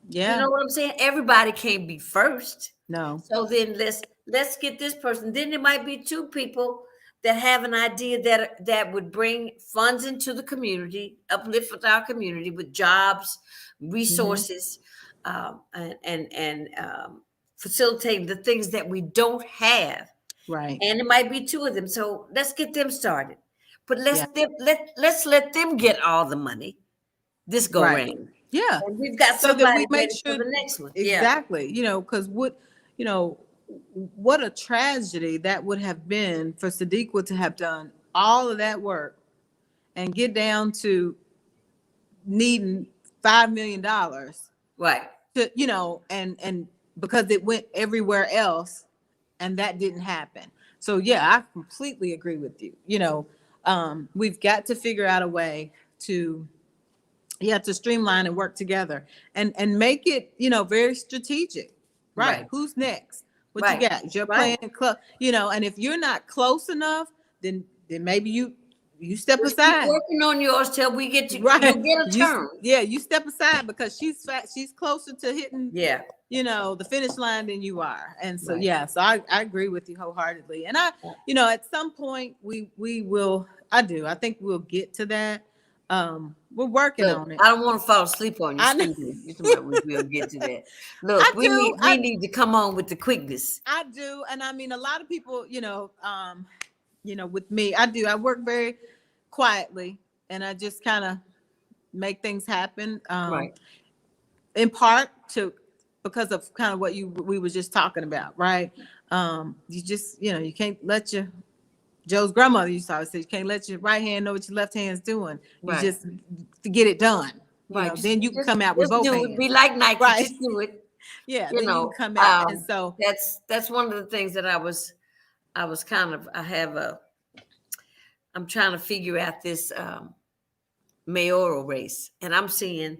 Speaker 2: Yeah.
Speaker 1: You know what I'm saying? Everybody can't be first.
Speaker 2: No.
Speaker 1: So then let's get this person. Then there might be two people that have an idea that would bring funds into the community, uplift our community with jobs, resources, mm-hmm. and facilitate the things that we don't have.
Speaker 2: Right.
Speaker 1: And it might be two of them. So let's get them started. But let's let them get all the money this go round.
Speaker 2: Yeah.
Speaker 1: And we've got
Speaker 2: So that
Speaker 1: somebody
Speaker 2: we make
Speaker 1: ready for
Speaker 2: sure
Speaker 1: the next one. Yeah.
Speaker 2: exactly, because you know, what a tragedy that would have been for Sadiqa to have done all of that work and get down to needing $5 million
Speaker 1: Right.
Speaker 2: to, and because it went everywhere else and that didn't happen. So yeah, I completely agree with you. We've got to figure out a way to to streamline and work together and make it, very strategic. Right.
Speaker 1: Right.
Speaker 2: Who's next? What you
Speaker 1: Right.
Speaker 2: got? Is your
Speaker 1: Right.
Speaker 2: plan club? And if you're not close enough, then maybe you step
Speaker 1: Just keep
Speaker 2: aside.
Speaker 1: working on yours till we get to,
Speaker 2: Right.
Speaker 1: you'll get a turn.
Speaker 2: You step aside because she's fat, she's closer to hitting,
Speaker 1: Yeah.
Speaker 2: the finish line than you are. And so,
Speaker 1: Right.
Speaker 2: so I agree with you wholeheartedly. And at some point we will, I think we'll get to that. We're working
Speaker 1: Look,
Speaker 2: on it.
Speaker 1: I don't want to fall asleep on you.
Speaker 2: I know.
Speaker 1: You talking about we'll get to that.
Speaker 2: I
Speaker 1: Look,
Speaker 2: do.
Speaker 1: we need to come on with the quickness.
Speaker 2: I do. And I mean, a lot of people, with me, I work very quietly and I just kind of make things happen.
Speaker 1: Right.
Speaker 2: In part because of kind of what we were just talking about, right? You just, you can't let Joe's grandmother used to always say, you can't let your right hand know what your left hand's doing. You
Speaker 1: Right.
Speaker 2: just to get it done.
Speaker 1: Right.
Speaker 2: Then you can come out with
Speaker 1: just
Speaker 2: both
Speaker 1: do
Speaker 2: hands.
Speaker 1: it. Be like Nike.
Speaker 2: Right.
Speaker 1: Just do it.
Speaker 2: Yeah.
Speaker 1: You
Speaker 2: Then
Speaker 1: know,
Speaker 2: you can come out. And so
Speaker 1: that's one of the things that I'm trying to figure out this mayoral race, and I'm seeing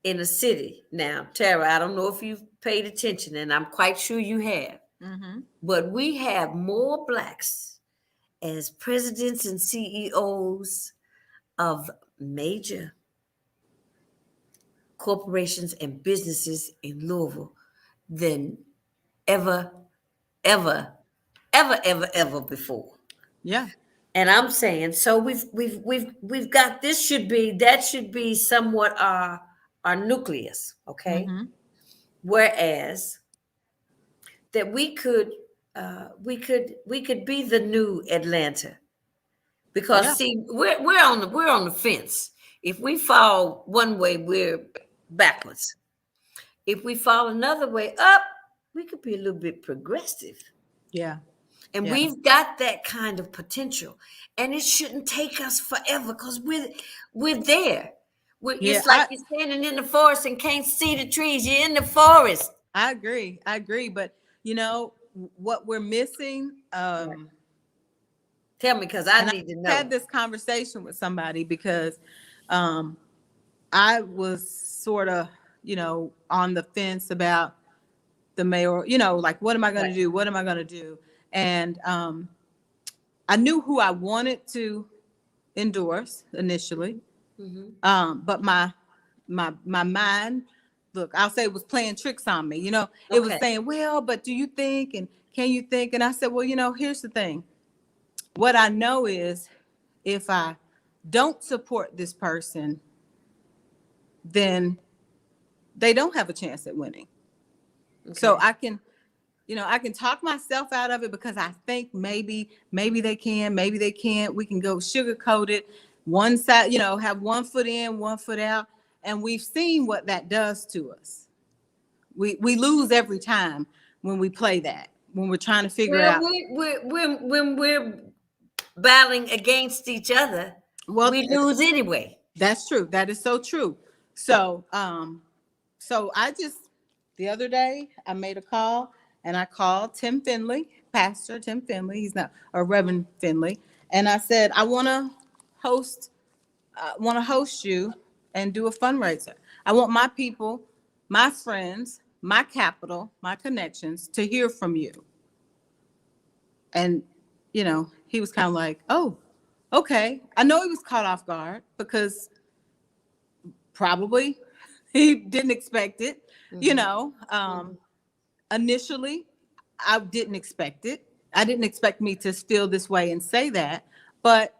Speaker 1: in the city now, Tara. I don't know if you've paid attention, and I'm quite sure you have.
Speaker 2: mm-hmm.
Speaker 1: But we have more blacks as presidents and CEOs of major corporations and businesses in Louisville than ever, ever, ever before.
Speaker 2: Yeah.
Speaker 1: And I'm saying, so we've got that should be somewhat our nucleus, okay?
Speaker 2: Mm-hmm.
Speaker 1: Whereas that we could be the new Atlanta, because
Speaker 2: Yeah.
Speaker 1: see, we're on the fence. If we fall one way, we're backwards. If we fall another way up, we could be a little bit progressive.
Speaker 2: Yeah.
Speaker 1: And
Speaker 2: Yeah.
Speaker 1: we've got that kind of potential. And it shouldn't take us forever because we're there. It's like you're standing in the forest and can't see the trees. You're in the forest.
Speaker 2: I agree. But what we're missing,
Speaker 1: Tell me, because I need to know.
Speaker 2: I had this conversation with somebody because I was sort of, on the fence about the mayor, like, what am I going to do? What am I going to do? And I knew who I wanted to endorse initially.
Speaker 1: Mm-hmm.
Speaker 2: But my mind, look, I'll say, it was playing tricks on me. It was saying, well, but do you think, and can you think? And I said, well, here's the thing. What I know is if I don't support this person, then they don't have a chance at winning. Okay. So I can talk myself out of it because I think maybe they can, maybe they can't. We can go sugarcoat it. One side, have one foot in, one foot out. And we've seen what that does to us. We lose every time when we play that, when we're trying to figure out.
Speaker 1: When we're battling against each other, we lose anyway.
Speaker 2: That's true. That is so true. So, so I just, the other day, I made a call and I called Tim Finley, Pastor Tim Finley. He's not, or Reverend Finley. And I said, I want to host you and do a fundraiser. I want my people, my friends, my capital, my connections to hear from you. And, he was kind of like, oh, okay. I know he was caught off guard because probably he didn't expect it. Mm-hmm. Initially, I didn't expect it. I didn't expect me to feel this way and say that. But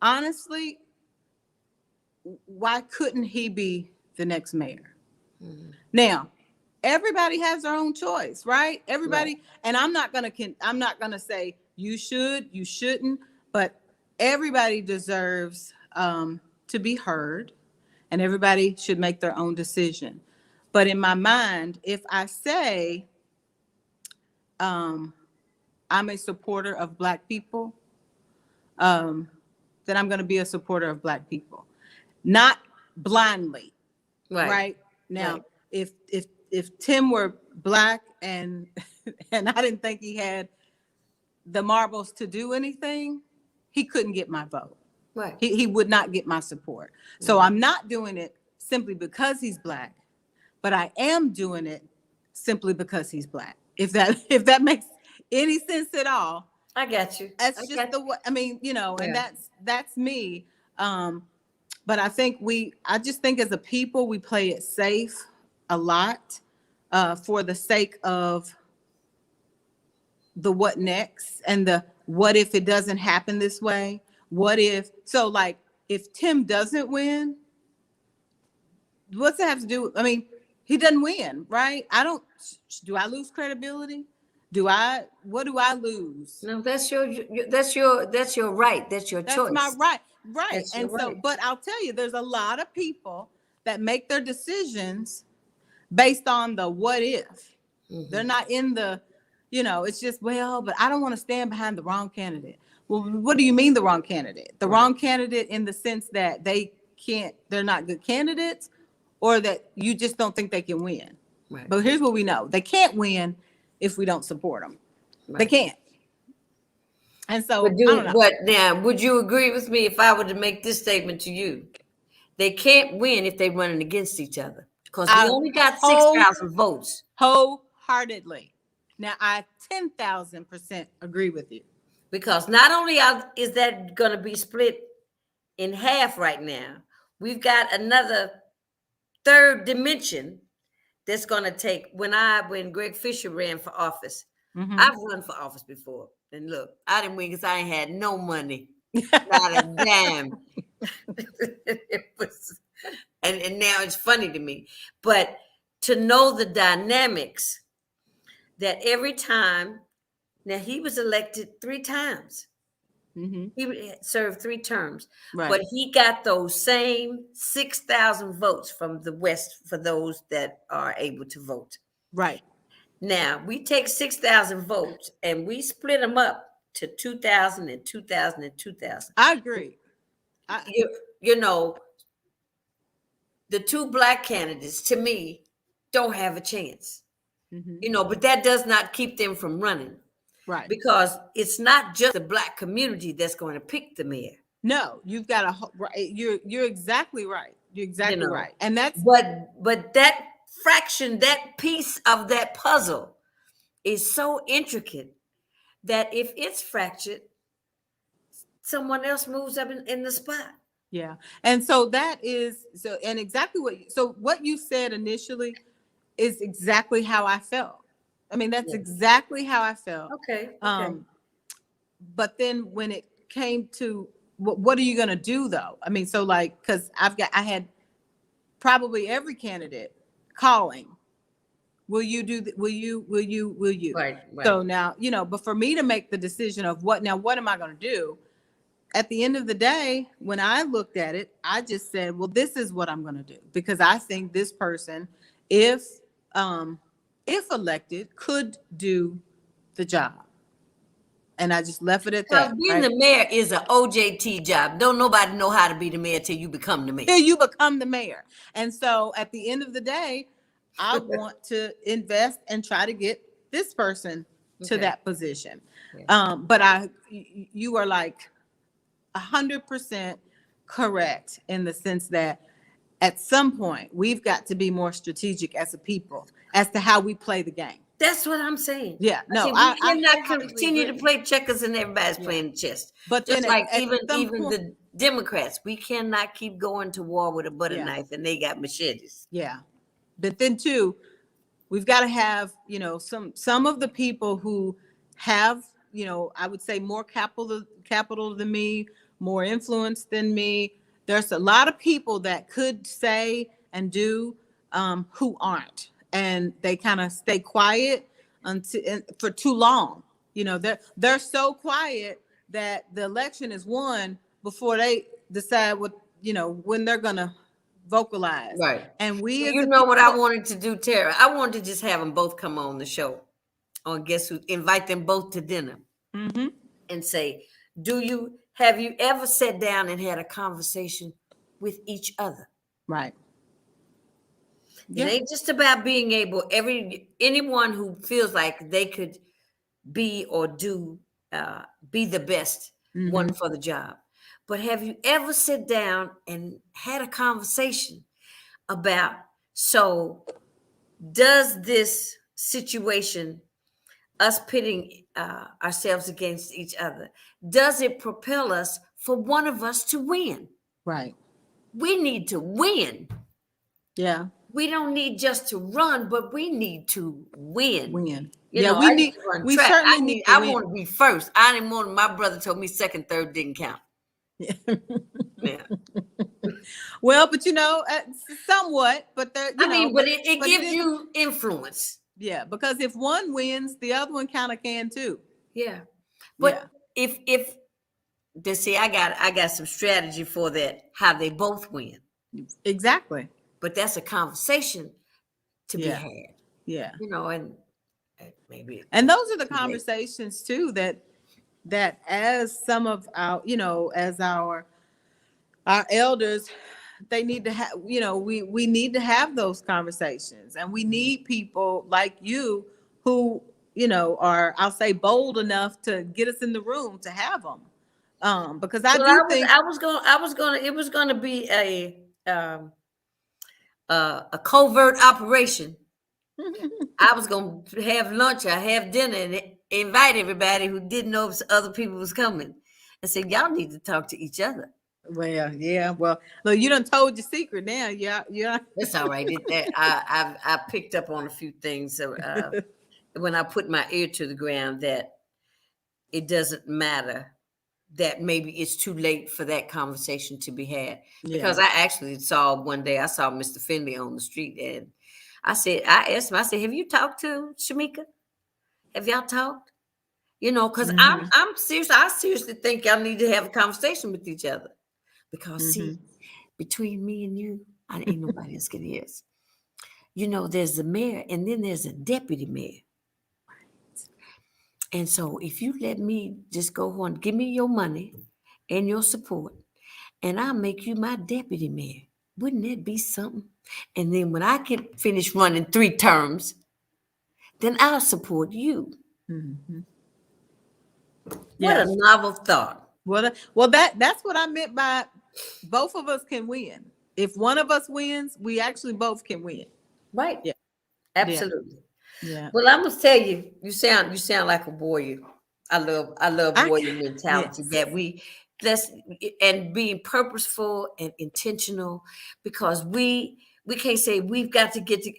Speaker 2: honestly, why couldn't he be the next mayor? Mm-hmm. Now, everybody has their own choice, right? Everybody, right. And I'm not gonna say you should, you shouldn't, but everybody deserves to be heard. and everybody should make their own decision. But in my mind, if I say I'm a supporter of Black people, then I'm going to be a supporter of Black people, not blindly. Right now,
Speaker 1: Right.
Speaker 2: if Tim were Black and and I didn't think he had the marbles to do anything, he couldn't get my vote.
Speaker 1: Right.
Speaker 2: He would not get my support. So I'm not doing it simply because he's Black, but I am doing it simply because he's Black. If that makes any sense at all.
Speaker 1: I got you.
Speaker 2: That's just the way, I mean, and that's me. But I just think as a people, we play it safe a lot for the sake of the what next and the what if it doesn't happen this way? What if, so like if Tim doesn't win, what's that have to do? I mean, he doesn't win, right? Do I lose credibility? What do I lose?
Speaker 1: No, that's your right. That's your choice.
Speaker 2: That's my right. Right.
Speaker 1: That's
Speaker 2: And so,
Speaker 1: right.
Speaker 2: but I'll tell you, there's a lot of people that make their decisions based on the what if.
Speaker 1: Mm-hmm.
Speaker 2: They're not in the, it's just, well, but I don't want to stand behind the wrong candidate. Well, what do you mean the wrong candidate? The wrong candidate in the sense that they're not good candidates, or that you just don't think they can win.
Speaker 1: Right.
Speaker 2: But here's what we know. They can't win if we don't support them.
Speaker 1: Right.
Speaker 2: They can't. And so,
Speaker 1: but now, would you agree with me if I were to make this statement to you? They can't win if they're running against each other, because we only got 6,000 votes.
Speaker 2: Wholeheartedly. Now, I 10,000% agree with you.
Speaker 1: Because not only is that going to be split in half right now, we've got another third dimension that's going to take. When Greg Fisher ran for office, I've run for office before. And look, I didn't win because I ain't had no money. Not a damn. It was, and now it's funny to me. But to know the dynamics that every time, now he was elected 3 times. Mm-hmm. He served 3 terms. Right. But he got those same 6,000 votes from the West for those that are able to vote.
Speaker 2: Right.
Speaker 1: Now, we take 6,000 votes and we split them up to 2,000 and 2,000 and 2,000.
Speaker 2: I agree.
Speaker 1: The 2 Black candidates, to me, don't have a chance. Mm-hmm. But that does not keep them from running.
Speaker 2: Right.
Speaker 1: Because it's not just the Black community that's going to pick the mayor.
Speaker 2: No, you've got you're exactly right. You're exactly right. And that's
Speaker 1: but that fraction, that piece of that puzzle is so intricate that if it's fractured, someone else moves up in the spot.
Speaker 2: Yeah. And so exactly what you said initially is exactly how I felt. I mean, that's exactly how I felt.
Speaker 1: Okay.
Speaker 2: But then when it came to what are you going to do though? I mean, so like, cause I had probably every candidate calling, will you do will you?
Speaker 1: Right.
Speaker 2: So now, but for me to make the decision of what am I going to do? At the end of the day, when I looked at it, I just said, well, this is what I'm going to do, because I think this person, if elected, could do the job. And I just left it at that.
Speaker 1: Being the mayor is an OJT job. Don't nobody know how to be the mayor till you become the mayor.
Speaker 2: Till you become the mayor. And so at the end of the day, I want to invest and try to get this person to that position. Yeah. But you are like 100% correct in the sense that at some point we've got to be more strategic as a people as to how we play the game.
Speaker 1: That's what I'm saying.
Speaker 2: Yeah, no,
Speaker 1: we cannot continue to play checkers and everybody's playing chess. But just like even the Democrats, we cannot keep going to war with a butter knife and they got machetes.
Speaker 2: Yeah, but then too, we've got to have some of the people who have I would say more capital than me, more influence than me. There's a lot of people that could say and do who aren't. And they kind of stay quiet for too long. They're so quiet that the election is won before they decide when they're gonna vocalize.
Speaker 1: Right.
Speaker 2: And we as
Speaker 1: You
Speaker 2: a
Speaker 1: know what I
Speaker 2: people,
Speaker 1: wanted to do, Tara? I wanted to just have them both come on the show. On Guess Who? Invite them both to dinner
Speaker 2: Mhm.
Speaker 1: and say, have you ever sat down and had a conversation with each other?
Speaker 2: Right.
Speaker 1: It
Speaker 2: Yeah.
Speaker 1: ain't just about being able, anyone who feels like they could be or do be the best one
Speaker 2: Mhm.
Speaker 1: for the job. But have you ever sit down and had a conversation about, so does this situation, us pitting ourselves against each other, does it propel us for one of us to win?
Speaker 2: Right.
Speaker 1: We need to win.
Speaker 2: Yeah.
Speaker 1: We don't need just to run, but we need to win.
Speaker 2: Win.
Speaker 1: You
Speaker 2: Yeah,
Speaker 1: know, I used to run
Speaker 2: we
Speaker 1: track.
Speaker 2: certainly need to
Speaker 1: I
Speaker 2: win.
Speaker 1: want to be first. I didn't want, my brother told me second, third didn't count. Yeah.
Speaker 2: Well, but somewhat, but there,
Speaker 1: I mean, but it
Speaker 2: but
Speaker 1: gives
Speaker 2: is,
Speaker 1: you influence.
Speaker 2: yeah, because if one wins, the other one kind of can too.
Speaker 1: Yeah. But
Speaker 2: Yeah.
Speaker 1: if they see, I got some strategy for that, how they both win.
Speaker 2: Exactly.
Speaker 1: But that's a conversation to be
Speaker 2: Yeah.
Speaker 1: had.
Speaker 2: Yeah.
Speaker 1: You know, and maybe.
Speaker 2: And those are the conversations too that as some of our, as our elders, they need to have, we need to have those conversations, and we need people like you who, are, I'll say, bold enough to get us in the room to have them. Because I do think
Speaker 1: I was gonna, it was gonna be a covert operation. I was gonna have lunch or have dinner and invite everybody who didn't know if other people was coming, and said, y'all need to talk to each other.
Speaker 2: Well, yeah. Well, look, you done told your secret now. Yeah, yeah.
Speaker 1: That's all right. I picked up on a few things. So when I put my ear to the ground, that it doesn't matter, that maybe it's too late for that conversation to be had. Because I actually saw one day, I saw Mr. Finley on the street, and I asked him, I said, have you talked to Shamika? Have y'all talked? You know, because I'm serious. I seriously think y'all need to have a conversation with each other. Because see, between me and you, I ain't nobody else can hear us. You know, there's the mayor and then there's a deputy mayor. And so if you let me just go on, give me your money and your support, and I'll make you my deputy mayor. Wouldn't that be something? And then when I can finish running 3 terms, then I'll support you. What a novel thought.
Speaker 2: Well, that's what I meant by both of us can win. If one of us wins, we actually both can win.
Speaker 1: Right.
Speaker 2: Yeah.
Speaker 1: Absolutely.
Speaker 2: Yeah.
Speaker 1: Well, I must tell you, you sound like a warrior. I love warrior mentality, that and being purposeful and intentional, because we can't say we've got to get to.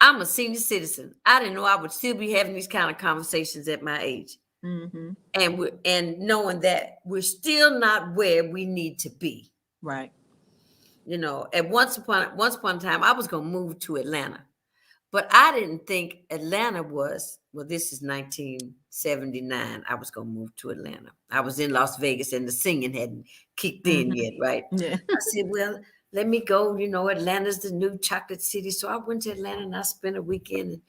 Speaker 1: I'm a senior citizen. I didn't know I would still be having these kind of conversations at my age. And knowing that we're still not where we need to be.
Speaker 2: Right.
Speaker 1: You know, at once upon a time, I was going to move to Atlanta, but I didn't think Atlanta was, well, this is 1979. I was going to move to Atlanta. I was in Las Vegas and the singing hadn't kicked in yet, right?
Speaker 2: Yeah.
Speaker 1: I said, well, let me go. You know, Atlanta's the new chocolate city. So I went to Atlanta and I spent a weekend, and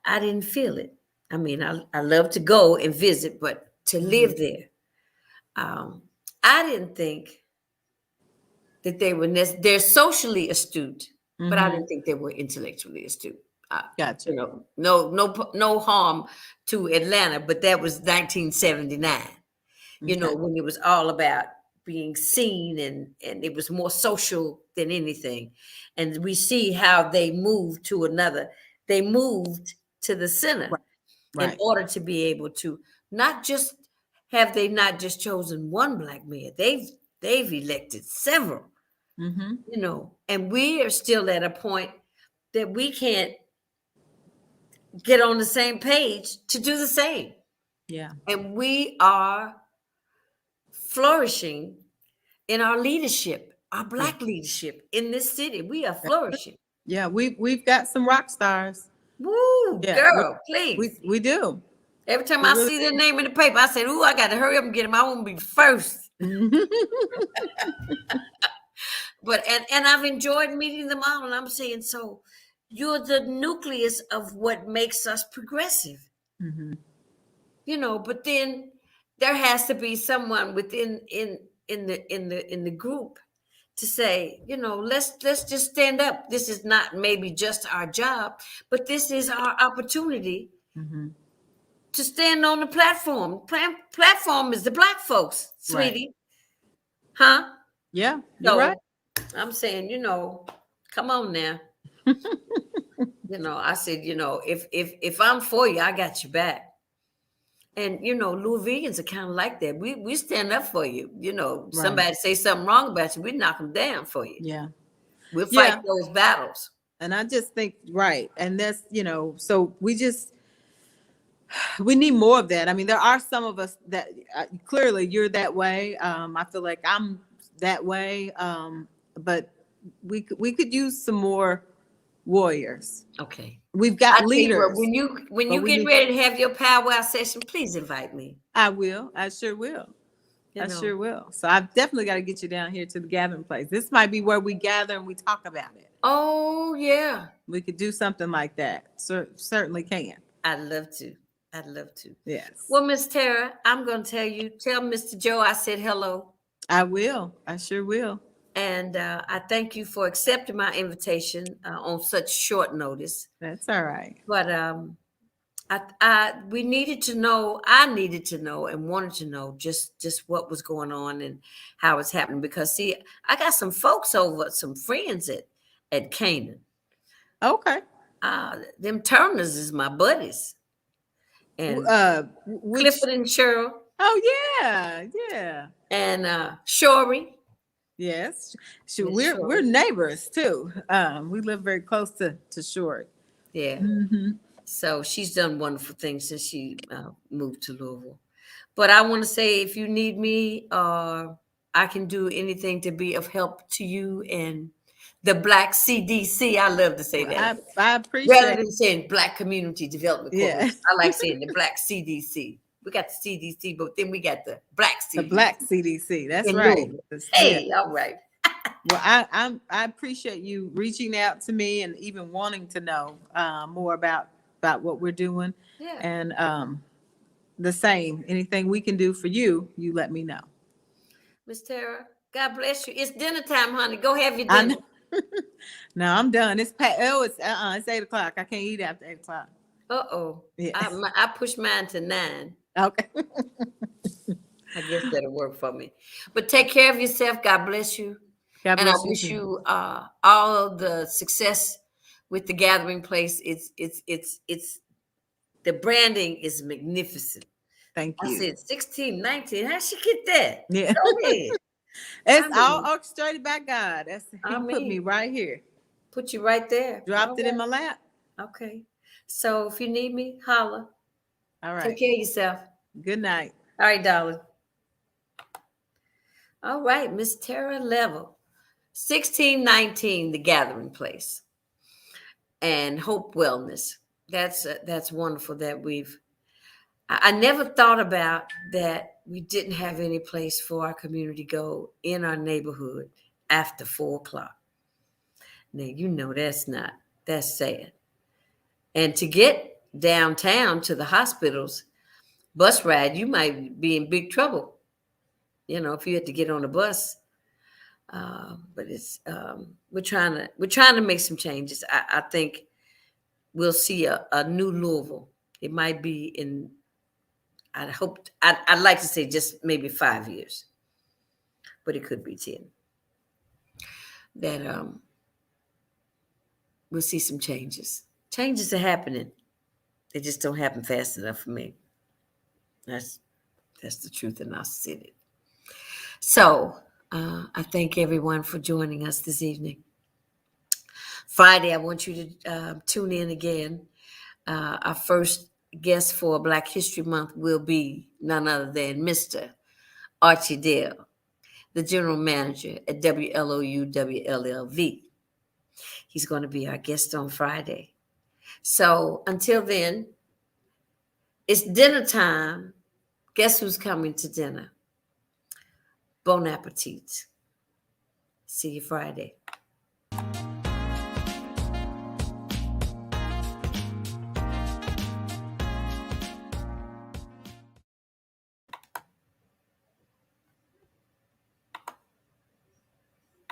Speaker 1: I didn't feel it. I mean, I love to go and visit, but to live there, I didn't think that they were they're socially astute, but I didn't think they were intellectually astute.
Speaker 2: Gotcha.
Speaker 1: You know, no harm to Atlanta, but that was 1979. You know, when it was all about being seen, and it was more social than anything. And we see how they moved to they moved to the center.
Speaker 2: Right.
Speaker 1: In order to be able to not just chosen one Black mayor, they've elected several. You know, and we are still at a point that we can't get on the same page to do the same.
Speaker 2: Yeah.
Speaker 1: And we are flourishing in our leadership, our Black leadership in this city. We are flourishing.
Speaker 2: Yeah, we've got some rock stars.
Speaker 1: Woo, girl, please.
Speaker 2: We do.
Speaker 1: Every time I see their name in the paper, I said, ooh, I got to hurry up and get them. I want to be first. But and I've enjoyed meeting them all, and I'm saying so. You're the nucleus of what makes us progressive,
Speaker 2: Mm-hmm.
Speaker 1: But then there has to be someone within in the group to say, let's just stand up. This is not maybe just our job, but this is our opportunity
Speaker 2: Mm-hmm.
Speaker 1: to stand on the platform. Platform is the black folks,
Speaker 2: Right.
Speaker 1: sweetie. Huh?
Speaker 2: Yeah, you're right.
Speaker 1: So I'm saying, come on now. I said, if I'm for you, I got your back. And Louisvillians are kind of like that. We stand up for you.
Speaker 2: Right.
Speaker 1: Somebody say something wrong about you, we knock them down for you.
Speaker 2: Yeah.
Speaker 1: We'll fight
Speaker 2: Yeah.
Speaker 1: those battles.
Speaker 2: And I just think, right. And that's, so we need more of that. I mean, there are some of us that clearly you're that way. I feel like I'm that way. But we could use some more warriors.
Speaker 1: Okay.
Speaker 2: We've
Speaker 1: I
Speaker 2: got
Speaker 1: tell you what,
Speaker 2: leaders,
Speaker 1: when
Speaker 2: but
Speaker 1: you
Speaker 2: we
Speaker 1: get
Speaker 2: need.
Speaker 1: ready to have your powwow session, please invite me.
Speaker 2: I will. I sure will.
Speaker 1: You
Speaker 2: I
Speaker 1: know.
Speaker 2: sure will. So I've definitely got to get you down here to the gathering place. This might be where we gather and we talk about it.
Speaker 1: Oh yeah.
Speaker 2: We could do something like that. Certainly can.
Speaker 1: I'd love to. I'd love to.
Speaker 2: Yes.
Speaker 1: Well, Miss Terra, I'm gonna tell Mr. Joe I said hello.
Speaker 2: I will. I sure will.
Speaker 1: And I thank you for accepting my invitation on such short notice.
Speaker 2: That's all right.
Speaker 1: But we needed to know. I needed to know and wanted to know just what was going on and how it's happening. Because see, I got some folks over, some friends at Canaan.
Speaker 2: Okay.
Speaker 1: Them Turners is my buddies, and Clifford and Cheryl.
Speaker 2: Oh yeah, yeah.
Speaker 1: And Shorey.
Speaker 2: Yes.
Speaker 1: Miss
Speaker 2: We're
Speaker 1: Shorey.
Speaker 2: neighbors too. We live very close to Short.
Speaker 1: Yeah.
Speaker 2: Mm-hmm.
Speaker 1: So she's done wonderful things since she moved to Louisville. But I want to say, if you need me, I can do anything to be of help to you and the Black CDC. I love to say that.
Speaker 2: I
Speaker 1: Rather
Speaker 2: appreciate.
Speaker 1: than saying Black Community Development
Speaker 2: Yeah.
Speaker 1: Corporation, I like saying the Black CDC. We got the CDC, but then we got the Black CDC.
Speaker 2: The Black CDC. That's
Speaker 1: in
Speaker 2: right.
Speaker 1: Louisville.
Speaker 2: Yeah.
Speaker 1: Hey, all right.
Speaker 2: Well, I appreciate you reaching out to me and even wanting to know more about what we're doing.
Speaker 1: Yeah.
Speaker 2: And the same. Anything we can do for you, you let me know.
Speaker 1: Miss Terra, God bless you. It's dinner time, honey. Go have your
Speaker 2: I
Speaker 1: dinner.
Speaker 2: know. No, I'm done. It's it's 8:00. I can't eat after 8:00.
Speaker 1: Uh-oh.
Speaker 2: Yeah.
Speaker 1: I pushed mine to 9.
Speaker 2: Okay.
Speaker 1: I guess that'll work for me. But take care of yourself. God bless you.
Speaker 2: God
Speaker 1: And I
Speaker 2: bless you
Speaker 1: wish
Speaker 2: too.
Speaker 1: you all the success with the gathering place. It's the branding is magnificent.
Speaker 2: Thank
Speaker 1: I
Speaker 2: you.
Speaker 1: said 16, 19. How'd she get that?
Speaker 2: Yeah.
Speaker 1: Go ahead.
Speaker 2: It's all orchestrated by God. He put me right here.
Speaker 1: Put you right there.
Speaker 2: Dropped it in my lap.
Speaker 1: Okay. So if you need me, holla.
Speaker 2: All right.
Speaker 1: Take care of yourself.
Speaker 2: Good night.
Speaker 1: All right, darling. All right, Miss Terra Leavell. 1619, the gathering place. And Hope Wellness. That's wonderful that I never thought about that we didn't have any place for our community to go in our neighborhood after 4:00. Now, that's sad. And to get downtown to the hospitals, bus ride, you might be in big trouble, if you had to get on a bus. But it's we're trying to make some changes. I think we'll see a new Louisville. It might be in, I'd like to say just maybe 5 years, but it could be 10. That we'll see some changes. Changes are happening. They just don't happen fast enough for me. That's the truth, and I'll sit it. So I thank everyone for joining us this evening. Friday, I want you to tune in again. Our first guest for Black History Month will be none other than Mr. Archie Dale, the general manager at WLOU WLLV. He's going to be our guest on Friday. So until then, it's dinner time. Guess who's coming to dinner? Bon appetit. See you Friday.